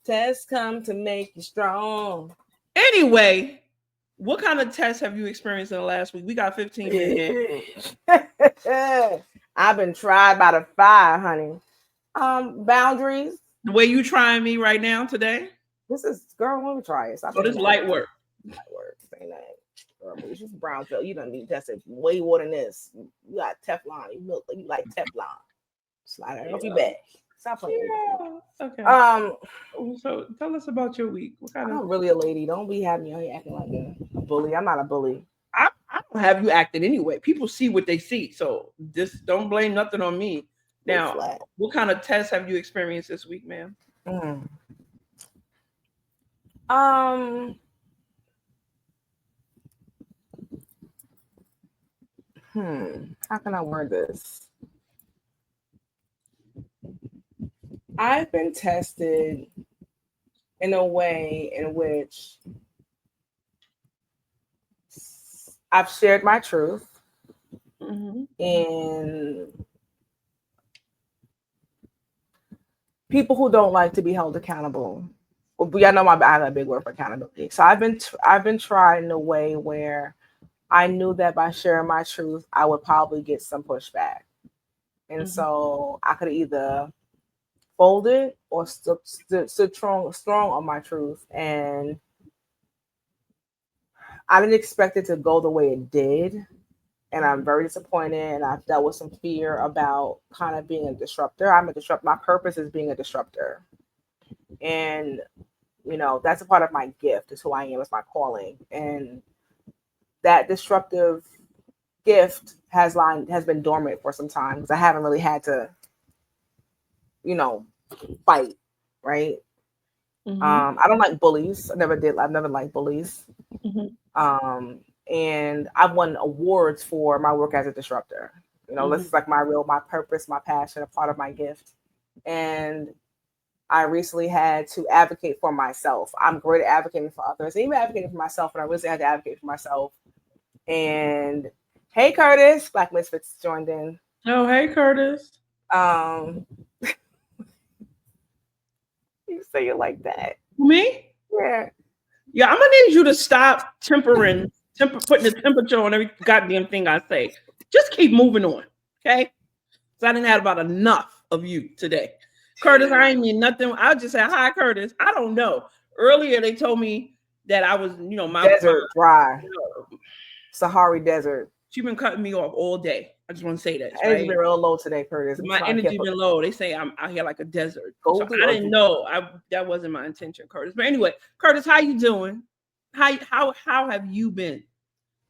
Tests come to make you strong. Anyway, what kind of tests have you experienced in the last week? We got 15 minutes. I've been tried by the fire, honey. Boundaries. The way you trying me right now today? This is, girl, let me try it. So this light work. Light work. Say that. Girl, but you brown felt. You done need tested way more than this. You got Teflon. You like Teflon. Slide it off your back. Stop playing. Yeah. Okay. So tell us about your week. What kind I'm really a lady. Don't be having me acting like a bully. I'm not a bully. I don't have you acting anyway. People see what they see. So just don't blame nothing on me. Now, what kind of tests have you experienced this week, ma'am? How can I word this? I've been tested in a way in which I've shared my truth, and people who don't like to be held accountable. Well, y'all know I have a big word for accountability. So I've been tried in a way where I knew that by sharing my truth, I would probably get some pushback, and so I could either fold it or stood strong on my truth, and I didn't expect it to go the way it did, and I'm very disappointed. And I've dealt with some fear about kind of being a disruptor. I'm a disruptor. My purpose is being a disruptor, and you know that's a part of my gift. It's who I am. It's my calling, and that disruptive gift has been dormant for some time because I haven't really had to, fight, right? I don't like bullies. I've never liked bullies. And I've won awards for my work as a disruptor. This is like my purpose, my passion, a part of my gift. And I recently had to advocate for myself. I'm great at advocating for others, and even advocating for myself, and I recently had to advocate for myself. And hey, Curtis, Black Misfits joined in. Oh, hey, Curtis. You say it like that. Me? Yeah. Yeah, I'm gonna need you to stop putting the temperature on every goddamn thing I say. Just keep moving on, okay? Because I didn't have about enough of you today. Curtis, I ain't mean nothing. I'll just say, hi, Curtis. I don't know. Earlier, they told me that I was, my desert dry. Sahara desert. She's been cutting me off all day. I just want to say that. Energy been real low today, Curtis. My energy been low. They say I'm out here like a desert. So I didn't know. That wasn't my intention, Curtis. But anyway, Curtis, how you doing? How have you been?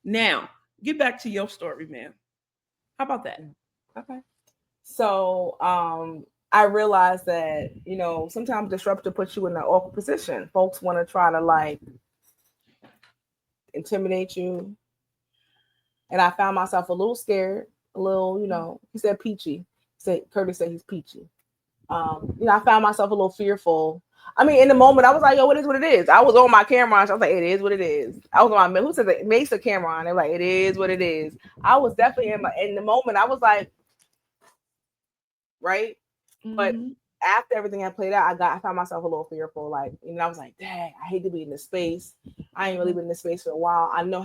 Now, get back to your story, man. How about that? Okay. So I realized that, sometimes disruptor puts you in an awkward position. Folks want to try to intimidate you. And I found myself a little scared, a little, he said peachy. Curtis said he's peachy. I found myself a little fearful. I mean, in the moment, I was like, yo, what is what it is? I was on my camera, and I was like, it is what it is. I was on my, who said that? Makes the camera on. They're like, it is what it is. I was definitely in the moment, I was like, right? But after everything had played out, I found myself a little fearful. I was like, dang, I hate to be in this space. I ain't really been in this space for a while. I know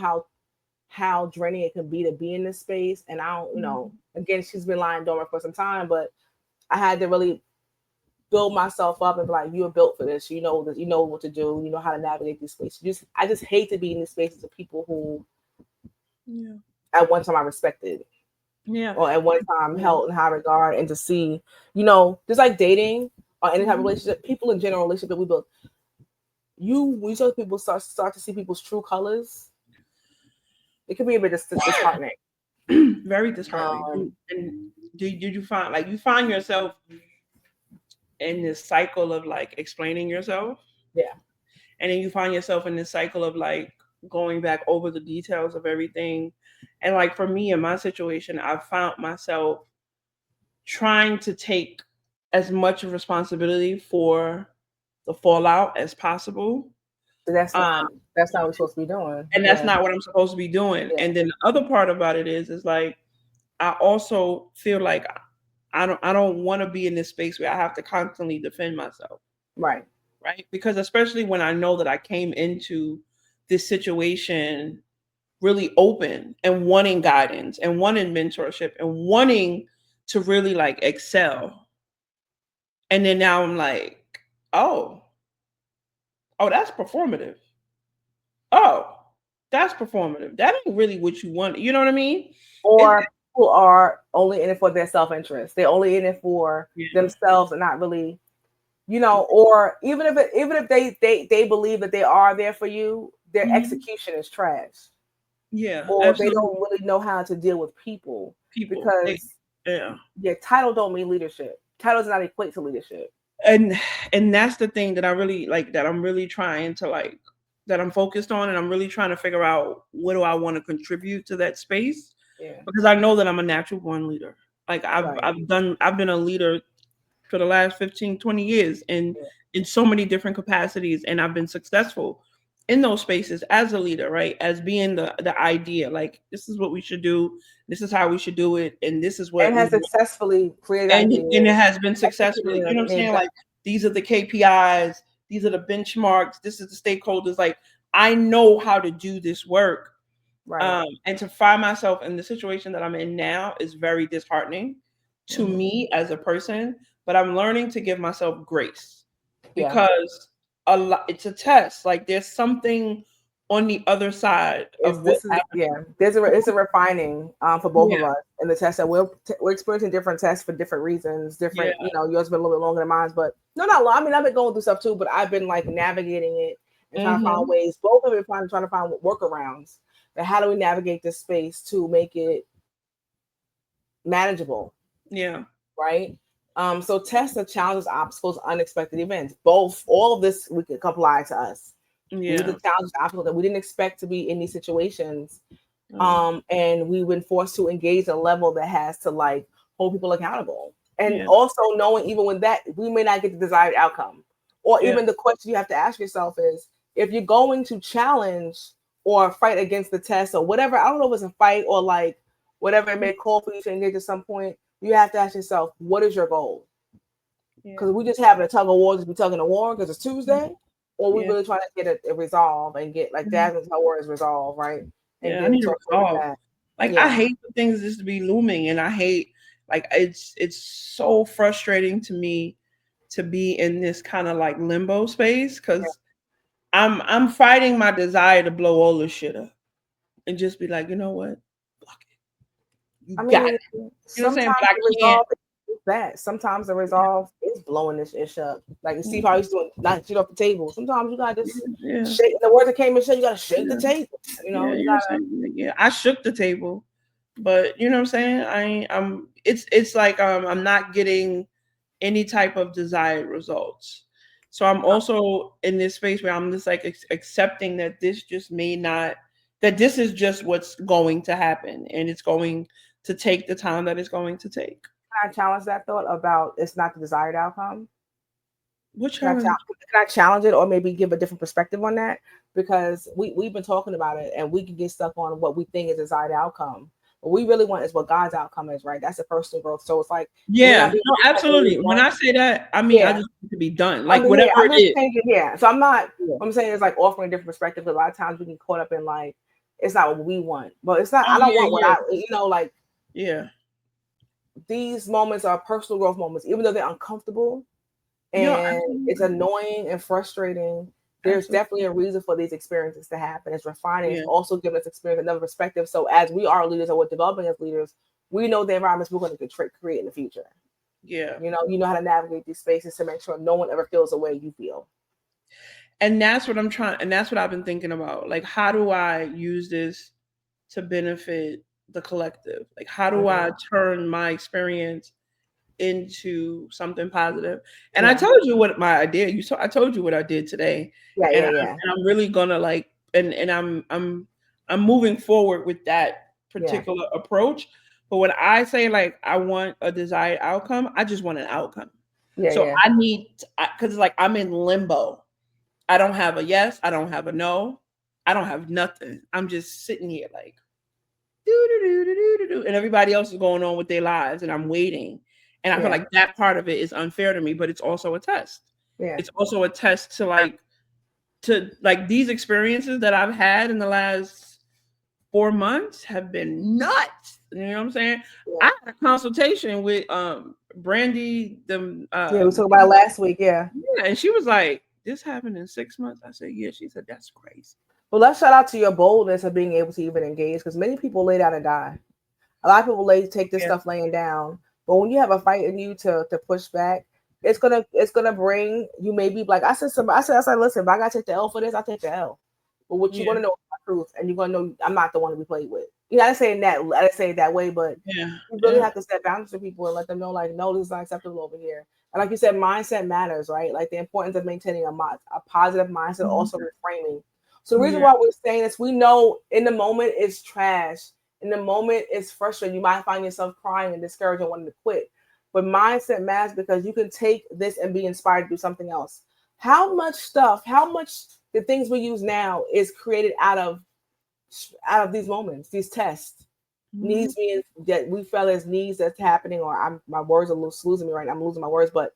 how draining it can be to be in this space. And I don't, again, she's been lying dormant for some time, but I had to really build myself up and be like, you're built for this. You know this, you know what to do, you know how to navigate these spaces. I just hate to be in these spaces of people who at one time I respected. Or at one time held in high regard, and to see, just like dating or any type of relationship, people in general relationship that we build, when you start people start to see people's true colors, it can be a bit disheartening. Very disheartening. Um, And did you find like you find yourself in this cycle of like explaining yourself, yeah, and then you find yourself in this cycle of like going back over the details of everything, and like for me in my situation, I found myself trying to take as much responsibility for the fallout as possible. but Um, that's not what we're supposed to be doing. and that's Yeah, not what I'm supposed to be doing. yeah, And then the other part about it is like I also feel like I don't want to be in this space where I have to constantly defend myself, right. right? Because especially when I know that I came into this situation really open and wanting guidance and wanting mentorship and wanting to really like excel. And then now I'm like, oh, oh, that's performative. Oh, that's performative. That ain't really what you want. You know what I mean? It's Or people are only in it for their self interest. They're only in it for yeah. themselves and not really, or even if they believe that they are there for you, their Mhm. execution is trash. Yeah, Or they absolutely. don't really know how to deal with people People. because Yeah. title don't mean leadership. Title does not equate to leadership. and and that's the thing that I really like that I'm really trying to like that I'm focused on, and I'm really trying to figure out what do I want to contribute to that space, Yeah. because I know that I'm a natural born leader. Like Right. I've been a leader for the last 15, 20 years Yeah. in so many different capacities, and I've been successful in those spaces as a leader, right? As being the idea, like this is what we should do, this is how we should do it, and this is what And we has want. successfully created And it ideas, has been executed successfully, you know what I'm it, saying? Like exactly. these are the KPIs, these are the benchmarks, this is the stakeholders. Like I know how to do this work. Right. And to find myself in the situation that I'm in now is very disheartening to Hmm. me as a person. But I'm learning to give myself grace Yeah. because a lot it's a test. Like there's something on the other side Is of what this is happened. yeah. It's a refining for both of Yeah, us in the test that we're experiencing different tests for different reasons. yeah. Different, yours been a little bit longer than mine, but no, not long. I mean, I've been going through stuff too, but I've been like navigating it and trying to find Hmm. ways. Both of it trying to find workarounds. And how do we navigate this space to make it manageable, Yeah, right? So tests are challenges, obstacles, unexpected events. All of this we can apply to us. These are the yeah. challenges, obstacles that we didn't expect to be in these situations, Oh, and we've been forced to engage at a level that has to like hold people accountable. And yeah, also knowing even when that we may not get the desired outcome. Or yeah, even the question you have to ask yourself is if you're going to challenge or fight against the test or whatever, I don't know if it's a fight or like whatever it may call for you to engage at some point, you have to ask yourself, what is your goal? yeah, Because we just having a tug of war, just be tugging a war because it's Tuesday, or we yeah. really trying to get a resolve and get like Mhm. Jasmine's her word is resolve, right? And Yeah, I get need to to a place resolve. that, Like I yeah, hate for things just to be looming, and I hate like it's so frustrating to me to be in this kind of like limbo space yeah. because I'm fighting my desire to blow all this shit up and just be like, you know what, fuck it, you I got mean, it. You know what I'm saying? sometimes But I the can't. resolve is that. Sometimes the resolve is blowing this ish up. Like you see how Yeah, he's doing, not shit off the table. Sometimes you gotta just yeah, shake the word that came and said you gotta shake the yeah, table. yeah. You You know what I'm gotta. saying? Like, yeah, I shook the table, but you know what I'm saying? I ain't, I'm. It's like I'm not getting any type of desired results. So I'm also in this space where I'm just like accepting that this just may not, that this is just what's going to happen, and it's going to take the time that it's going to take. Can I challenge that thought about it's not the desired outcome? What Can I, challenge? can I challenge it or maybe give a different perspective on that? Because we've been talking about it and we can get stuck on what we think is desired outcome. What we really want is what God's outcome is, right? That's a personal growth. So it's like we may Yeah, not be able no, to get what we absolutely. When want. I say that, I mean I Yeah. just want it to be done, I like mean, yeah, whatever I'm it just is. changing. Yeah. So I'm not, Yeah. what I'm saying is like offering a different perspective. But a lot of times we get caught up in like, it's not what we want, but it's not, Oh I don't yeah, want what yeah, like yeah. these moments are personal growth moments, even though they're uncomfortable No, and it's absolutely, annoying and frustrating. There's absolutely. definitely a reason for these experiences to happen. It's refining. It's Yeah, also giving us experience another perspective. So as we are leaders or we're developing as leaders, we know the environments we're going to create in the future. yeah. You know how to navigate these spaces to make sure no one ever feels the way you feel. And that's what I'm trying, and that's what I've been thinking about. Like, how do I use this to benefit the collective? Like, how do I turn my experience into something positive? And I told you what my idea. I told you what I did today, Yeah, and, yeah, yeah. I'm really gonna like, and I'm moving forward with that Yeah. particular approach. But when I say like I want a desired outcome, I just want an outcome. Yeah, So yeah. I need, because like I'm in limbo. I don't have a yes. I don't have a no. I don't have nothing. I'm just sitting here like do do do do do do, and everybody else is going on with their lives, and I'm waiting. And I feel Yeah. like that part of it is unfair to me, but it's also a test. Yeah. It's also a test to like these experiences that I've had in the last 4 months have been nuts. You know what I'm saying? Yeah. I had a consultation with Brandy, Yeah, we talked about it last week. Yeah. yeah, and she was like, "This happened in 6 months." I said, "Yeah." She said, "That's crazy." Well, let's shout out to your boldness of being able to even engage because many people lay down and die. A lot of people take this Yeah, stuff laying down, but when you have a fight in you to push back, it's gonna bring you maybe like I said, listen, if I gotta take the L for this, I take the L. But what you're yeah, gonna know is my truth, and you're gonna know I'm not the one to be played with. You know, I didn't say it that way, but yeah, you really yeah, have to set boundaries for people and let them know, like, no, this is not acceptable over here. And like you said, mindset matters, right? Like the importance of maintaining a positive mindset, mhm, also reframing. So the reason yeah, why we're saying this, we know in the moment it's trash. In the moment it's frustrating. You might find yourself crying and discouraged and wanting to quit. But mindset matters because you can take this and be inspired to do something else. How much the things we use now is created out of these moments, these tests mhm, needs being that we felt as needs that's happening, or my words are losing me right now. I'm losing my words, but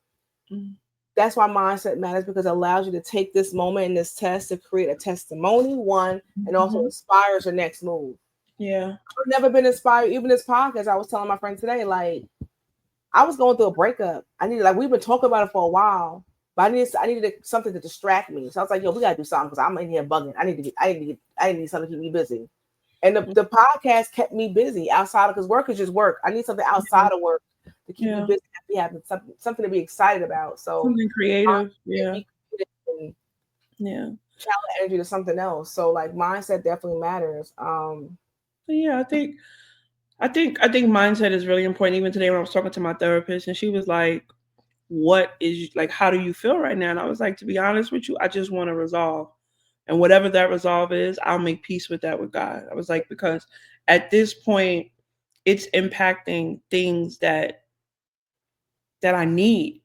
mhm, that's why mindset matters because it allows you to take this moment in this test to create a testimony, one, and also mhm, inspires your next move. yeah, I've never been inspired, even this podcast. I was telling my friend today, like I was going through a breakup. I needed like we've been talking about it for a while, but I needed something to distract me. So I was like, yo, we gotta do something because I'm in here bugging. I need something to keep me busy. And the podcast kept me busy outside of because work is just work. I need something yeah, outside of work to keep me yeah. busy, be having something to be excited about. So Something I creative. can Yeah, be creative and yeah. channel energy to something else. So like mindset definitely matters. So, yeah, I think mindset is really important. Even today when I was talking to my therapist, and she was like, "What is like? How do you feel right now?" And I was like, "To be honest with you, I just want to resolve, and whatever that resolve is, I'll make peace with that with God." I was like, because at this point, it's impacting things that I need.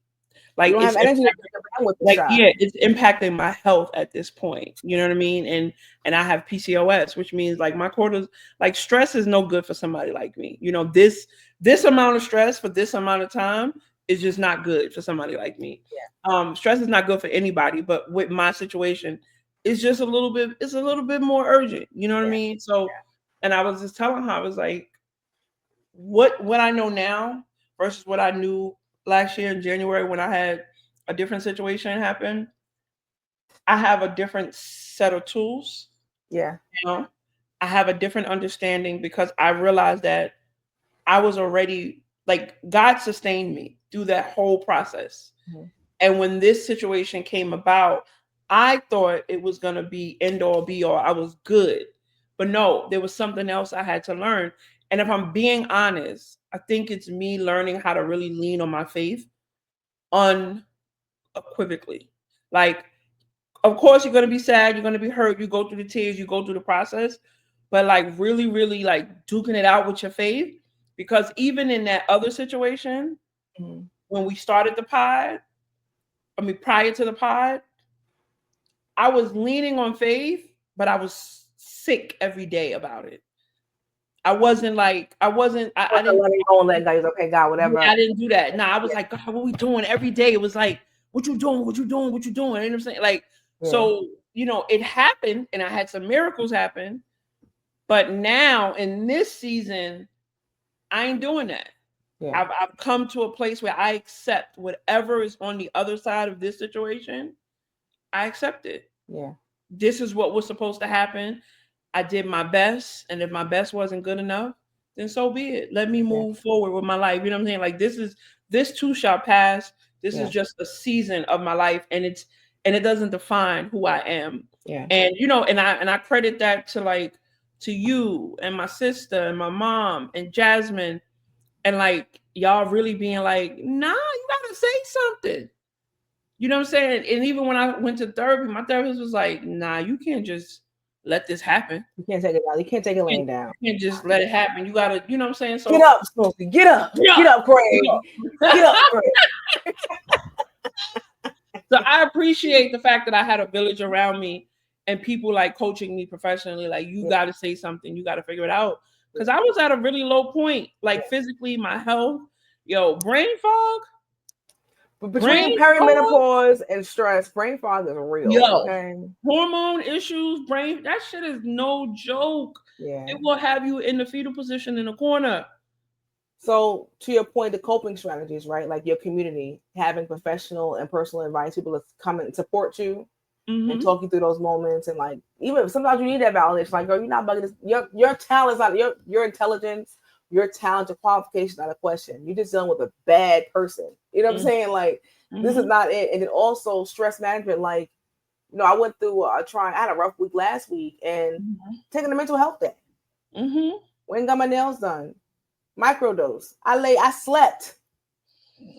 You Like don't have it's energy to break around with the like shot. yeah, it's impacting my health at this point. You know what I mean? And I have PCOS, which means like my cortisol, like stress is no good for somebody like me. You know, this amount of stress for this amount of time is just not good for somebody like me. Yeah, Stress is not good for anybody, but with my situation, it's a little bit more urgent. You know what I yeah, mean? So, and I was just telling her, I was like, what I know now versus what I knew last year in January when I had a different situation happen. I have a different set of tools. yeah, You know, I have a different understanding because I realized that I was already like God sustained me through that whole process. mhm, And when this situation came about, I thought it was going to be end all be all. I was good. But no, there was something else I had to learn. And if I'm being honest, I think it's me learning how to really lean on my faith unequivocally. Like, of course, you're going to be sad, you're going to be hurt, you go through the tears, you go through the process, but like really, really like duking it out with your faith. Because even in that other situation, mhm. when we started the pod, I mean, prior to the pod, I was leaning on faith, but I was sick every day about it. I Wasn't didn't, letting go and letting go. He's okay, God, yeah, whatever. I didn't do that. Nah, I was Yeah, like, God, what we doing every day? It was like, what you doing? What you doing? What you doing? You know what I'm saying? Like, yeah, so, it happened and I had some miracles happen. But now in this season, I ain't doing that. yeah, I've come to a place where I accept whatever is on the other side of this situation. I accept it. yeah, This is what was supposed to happen. I did my best, and if my best wasn't good enough, then so be it. Let me yeah, move forward with my life. You know what I'm saying? Like this too shall pass. This is yeah, just a season of my life, and and it doesn't define who I am. Yeah. And you know, and I credit that to like to you and my sister and my mom and Jasmine, and like y'all really being like, nah, you gotta say something. You know what I'm saying? And even when I went to therapy, my therapist was like, nah, you can't just let this happen. You can't take it down. You can't take it laying down. You can't just let it happen. You gotta, you know what I'm saying? So get up, Smokey. Get up. Get up, Craig. Get up, Craig. So I appreciate the fact that I had a village around me and people like coaching me professionally. Like, you got to say something. You got to figure it out. Because I was at a really low point, like physically, my health, brain fog. Between perimenopause and stress, brain fog is real. Okay? Hormone issues, that shit is no joke. Yeah. It will have you in the fetal position in the corner. So to your point, the coping strategies, right? Like your community, having professional and personal advice, people that come and support you and talk you through those moments. And like, even sometimes you need that validation. Like, girl, you're not bugging this. Your talent's not your intelligence, your talent, your qualification, not a question. You're just dealing with a bad person. You know what I'm saying? Like, this is not it. And then also stress management. Like, I went through I had a rough week last week and taking a mental health day. Went and got my nails done. Microdose. I slept.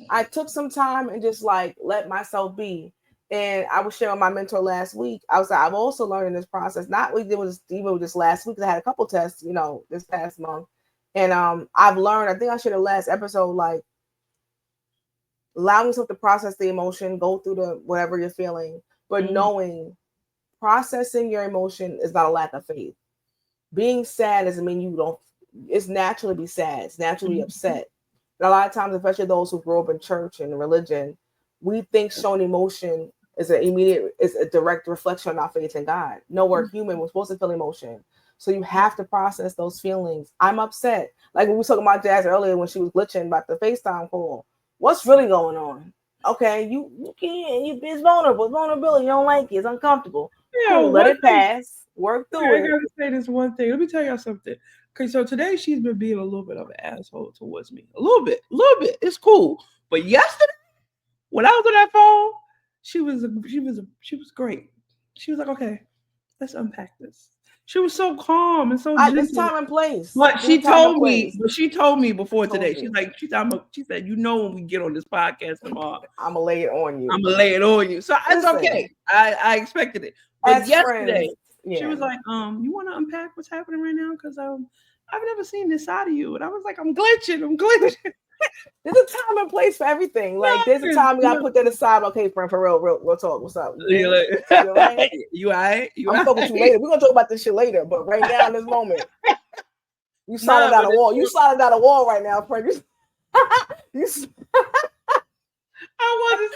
I took some time and just like let myself be. And I was sharing my mentor last week. I was like, I've also learned in this process, not we did was even just last week, I had a couple tests, this past month. And I've learned, I think I shared the last episode, like allowing yourself to process the emotion, go through the whatever you're feeling, but knowing processing your emotion is not a lack of faith. Being sad doesn't mean you don't. It's natural to be sad. It's natural to be upset. And a lot of times, especially those who grew up in church and religion, we think showing emotion is a direct reflection on our faith in God. No, we're human. We're supposed to feel emotion. So you have to process those feelings. I'm upset. Like when we were talking about Jazz earlier when she was glitching about the FaceTime call. What's really going on? Okay, you can't. It's vulnerable. It's vulnerability. You don't like it. It's uncomfortable. Cool. Let it pass. Work through it. I gotta say this one thing. Let me tell y'all something. Okay, so today she's been being a little bit of an asshole towards me. A little bit. It's cool. But yesterday, when I was on that phone, she was great. She was like, okay, let's unpack this. She was so calm and so gentle. It's time and place. But she told me before today. She said, when we get on this podcast tomorrow, I'm gonna lay it on you. I'm gonna lay it on you. So it's okay. I expected it. But yesterday, friends, she was like, you want to unpack what's happening right now? Because I've never seen this side of you. And I was like, I'm glitching. There's a time and place for everything. Like there's a time we gotta put that aside. Okay, friend, for real talk. What's up? You all right? I'm talking to you later. We're gonna talk about this shit later. But right now in this moment, you sliding down a wall. You sliding down a wall right now, friend. I wasn't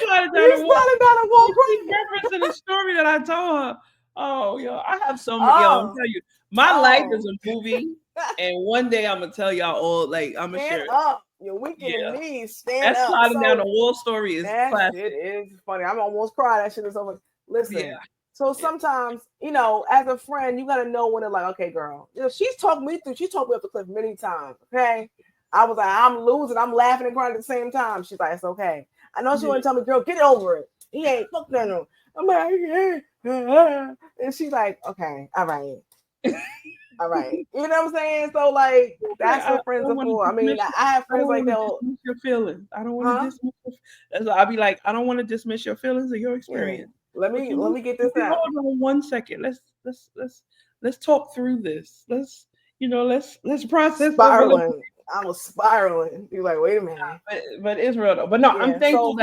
sliding down a wall. Sliding down a wall, referencing the story that I told her. Oh, I have so many. I'll tell you, my life is a movie, and one day I'm gonna tell y'all all. Like I'm gonna share. Up. You're weak in the knees. Stand that up. Sliding down the wall story is classic. It is funny. I'm almost crying. That shit is so much. Listen. So sometimes, as a friend, you gotta know when they're like, okay, girl. She's talked me up the cliff many times. Okay. I was like, I'm losing. I'm laughing and crying at the same time. She's like, it's okay. I know she want to tell me, girl, get over it. He ain't fuck no. I'm like, yeah. And she's like, okay, all right. All right. You know what I'm saying? So like that's what friends are for. I mean, I have friends like that. Dismiss your feelings. I don't want to dismiss your feelings. I'll be like, I don't want to dismiss your feelings or your experience. Yeah. Let me get this out. Hold on 1 second. Let's talk through this. Let's process. Spiraling. I was spiraling. You're like, wait a minute. But it's real though. But no, I'm thankful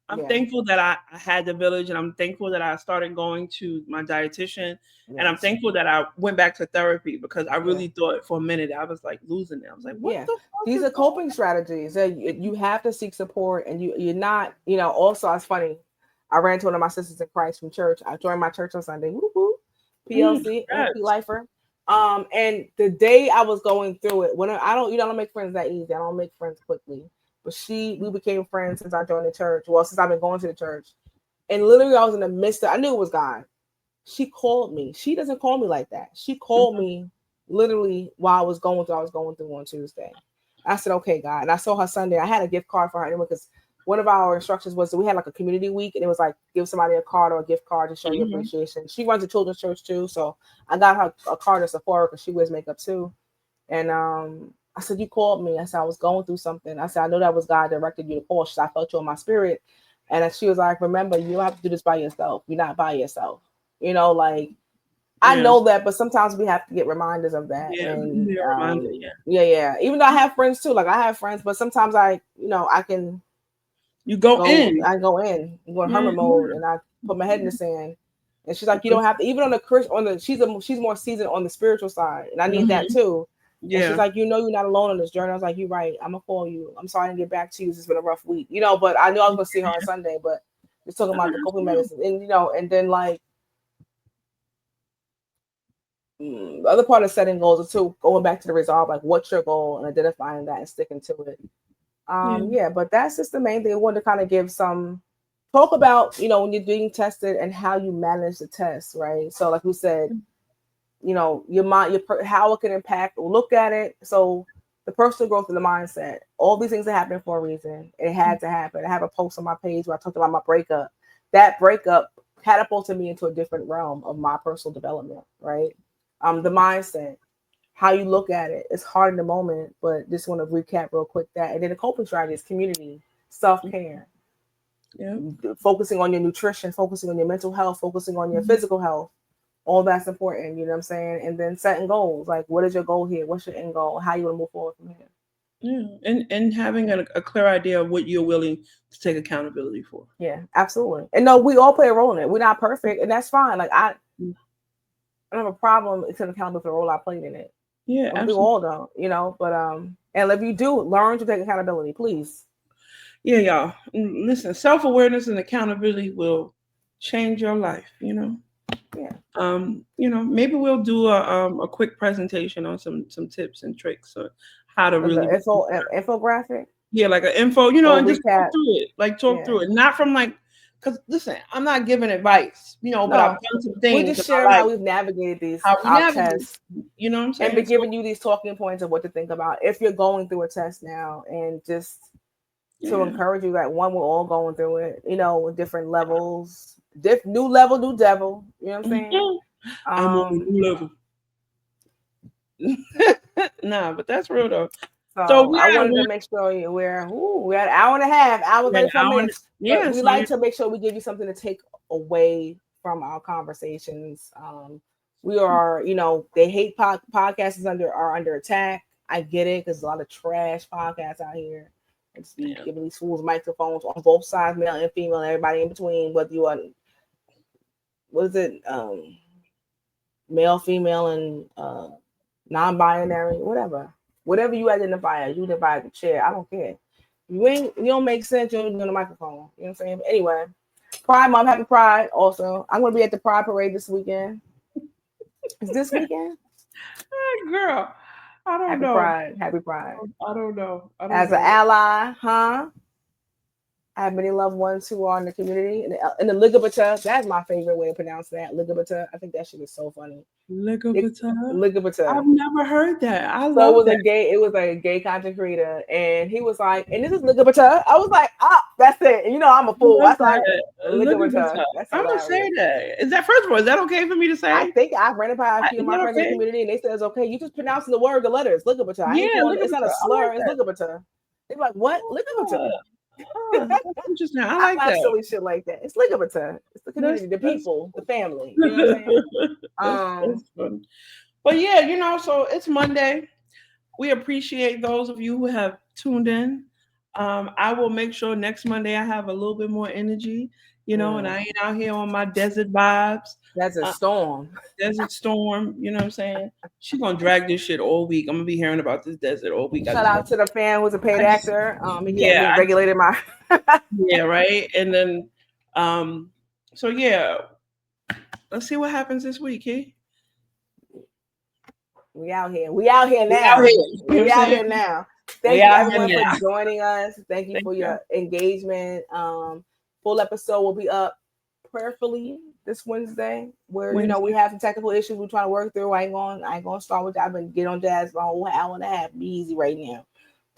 I'm thankful that I had the village, and I'm thankful that I started going to my dietitian, and I'm thankful that I went back to therapy because I really thought for a minute I was like losing it. I was like, what the fuck? These are coping strategies. You have to seek support, and you're not, also it's funny. I ran to one of my sisters in Christ from church. I joined my church on Sunday. Woo-hoo. PLC, MP Lifer. And the day I was going through it, when I don't make friends that easy. I don't make friends quickly. But we became friends since I joined the church. Well, since I've been going to the church. And literally I was in the midst of, I knew it was God. She called me. She doesn't call me like that. She called me literally while I was going through on Tuesday. I said, okay, God. And I saw her Sunday. I had a gift card for her anyway because one of our instructions was that we had like a community week, and it was like give somebody a card or a gift card to show your appreciation. She runs a children's church too, so I got her a card at Sephora because she wears makeup too. And I said, you called me. I said, I was going through something. I said, I know that was God directed you to call. She said, I felt you in my spirit. And she was like, remember, you don't have to do this by yourself. You're not by yourself. You know, like I know that, but sometimes we have to get reminders of that. Yeah, And be a reminder, yeah. Even though I have friends too, like I have friends, but sometimes I can you go in. I go in hermit mode, and I put my head in the sand. And she's like, you don't have to. Even on the she's more seasoned on the spiritual side, and I need that too. Yeah. And she's like, you're not alone on this journey. I was like, you're right. I'm gonna call you. I'm sorry I didn't get back to you. It's been a rough week, but I knew I was gonna see her on Sunday. But just talking about the coping medicine, and and then like the other part of setting goals is too going back to the resolve, like what's your goal and identifying that and sticking to it. But that's just the main thing. I wanted to kind of give some talk about, when you're being tested and how you manage the test, right? So like we said, your mind, how it can impact, look at it. So the personal growth and the mindset, all these things are happening for a reason. It had to happen. I have a post on my page where I talked about my breakup. That breakup catapulted me into a different realm of my personal development, right? The mindset, how you look at it. It's hard in the moment, but just want to recap real quick that. And then the coping strategy is community, self-care, focusing on your nutrition, focusing on your mental health, focusing on your physical health. All that's important, you know what I'm saying? And then setting goals, like what is your goal here? What's your end goal? How you want to move forward from here? Yeah, and having a clear idea of what you're willing to take accountability for. Yeah, absolutely. And no, we all play a role in it. We're not perfect, and that's fine. Like I don't have a problem taking accountability for the role I played in it. Yeah, we all don't, but and if you do, learn to take accountability, please. Yeah, y'all. Listen, self-awareness and accountability will change your life, Yeah. Maybe we'll do a quick presentation on some tips and tricks on how to really infographic. Yeah, like an info, and just talk through it. Like talk through it. Not from because listen, I'm not giving advice, but I've done some things. We just share how we've navigated these tests. You know what I'm saying? And be giving you these talking points of what to think about if you're going through a test now, and just to encourage you that we're all going through it, with different levels, new level, new devil. You know what I'm saying? I'm on a new level. Nah, but that's real though. So I wanted to make sure we're at an hour and a half, hour 35 minutes. Yeah, we like to make sure we give you something to take away from our conversations. We are, they hate podcasts are under attack. I get it, because a lot of trash podcasts out here. It's giving these fools microphones on both sides, male and female, and everybody in between, whether you are male, female, and non-binary, whatever you identify as, you identify as a chair. I don't care. You don't make sense, you don't do the microphone. You know what I'm saying? But anyway, Pride Month, happy Pride. Also, I'm gonna be at the Pride Parade this weekend. Is this weekend? Girl, I don't know. Happy Pride. I don't know. As an ally, huh? I have many loved ones who are in the community. In the Ligabata, that's my favorite way to pronounce that. Ligabata. I think that shit is so funny. Ligabata. I've never heard that. I love that. It was a gay content creator, and he was like, and this is Ligabata. I was like, that's it. And I'm a fool. I thought Ligabata. I'm gonna say that. Is that, first of all, is that okay for me to say? I think I've ran it by a few of my friends in the community, and they said it's okay. You just pronouncing the letters. Ligabata. It's not a slur. It's Ligabata. They're like, what? Ligabata. Interesting. I like that. Silly shit like that. It's Ligabata. It's the community, the people, the family. You know what I'm saying? But yeah, so it's Monday. We appreciate those of you who have tuned in. I will make sure next Monday I have a little bit more energy, and I ain't out here on my desert vibes. Desert storm. Desert storm, you know what I'm saying? She's gonna drag this shit all week. I'm gonna be hearing about this desert all week. Shout out to the fan who's a paid actor. He regulated my yeah, right. And then so yeah. Let's see what happens this week, Kiki. We out here now. We out here now. Thank you everyone for joining us. Thank you for your engagement. Full episode will be up prayerfully this Wednesday, where we have some technical issues we're trying to work through. I ain't gonna start with that. I've been getting on Jazz for a whole hour and a half. Be easy right now.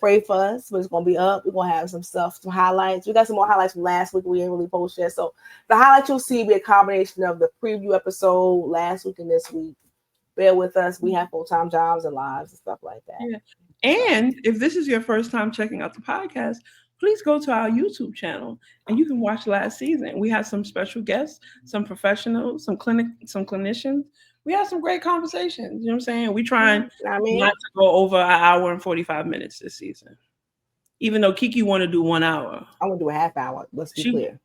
pray for us, but it's gonna be up. We're gonna have some stuff, some highlights. We got some more highlights from last week we ain't really posted yet. So the highlights you'll see be a combination of the preview episode last week and this week. Bear with us. We have full-time jobs and lives and stuff like that. Yeah. And if this is your first time checking out the podcast, please go to our YouTube channel and you can watch last season. We had some special guests, some professionals, some clinicians. We had some great conversations. You know what I'm saying? We trying not to go over an hour and 45 minutes this season. Even though Kiki want to do 1 hour. I want to do a half hour. Let's be clear.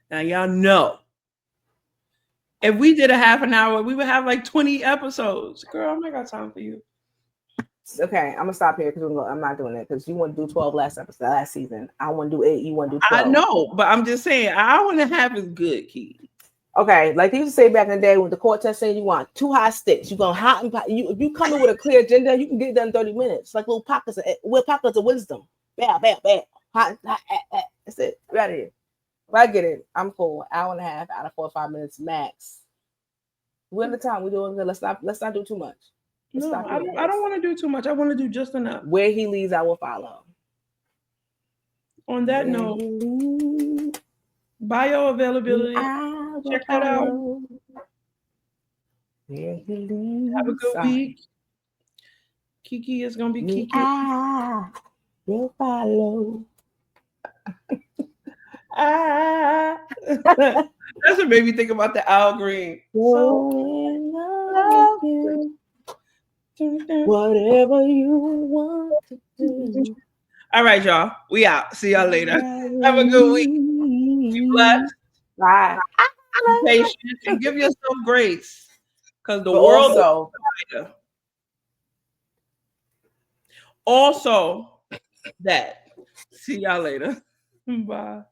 Now y'all know. If we did a half an hour, we would have like 20 episodes. Girl, I got time for you. Okay, I'm gonna stop here because I'm not doing it because you want to do 12 last season. I want to do 8. You want to do 12. I know, but I'm just saying, an hour and a half is good, Key. Okay, like they used to say back in the day when the court test saying you want 2 hot sticks, you're gonna hot and if you come in with a clear agenda, you can get it done in 30 minutes. Like little pockets of wisdom. Bam, bam, bam. Hot. That's it. Right here. If I get it, I'm cool. Hour and a half out of 4 or 5 minutes max. We're in the time we're doing good. Let's not do too much. No, I don't want to do too much. I want to do just enough. Where he leads, I will follow. On that note, bio availability. Check that out. Have a good week. Kiki is gonna be Kiki. I will follow. That's what made me think about the Al Green. Whatever you want to do. All right, y'all. We out. See y'all later. Have a good week. Be blessed. Bye. Be patient and give yourself grace. Because the world also that. See y'all later. Bye.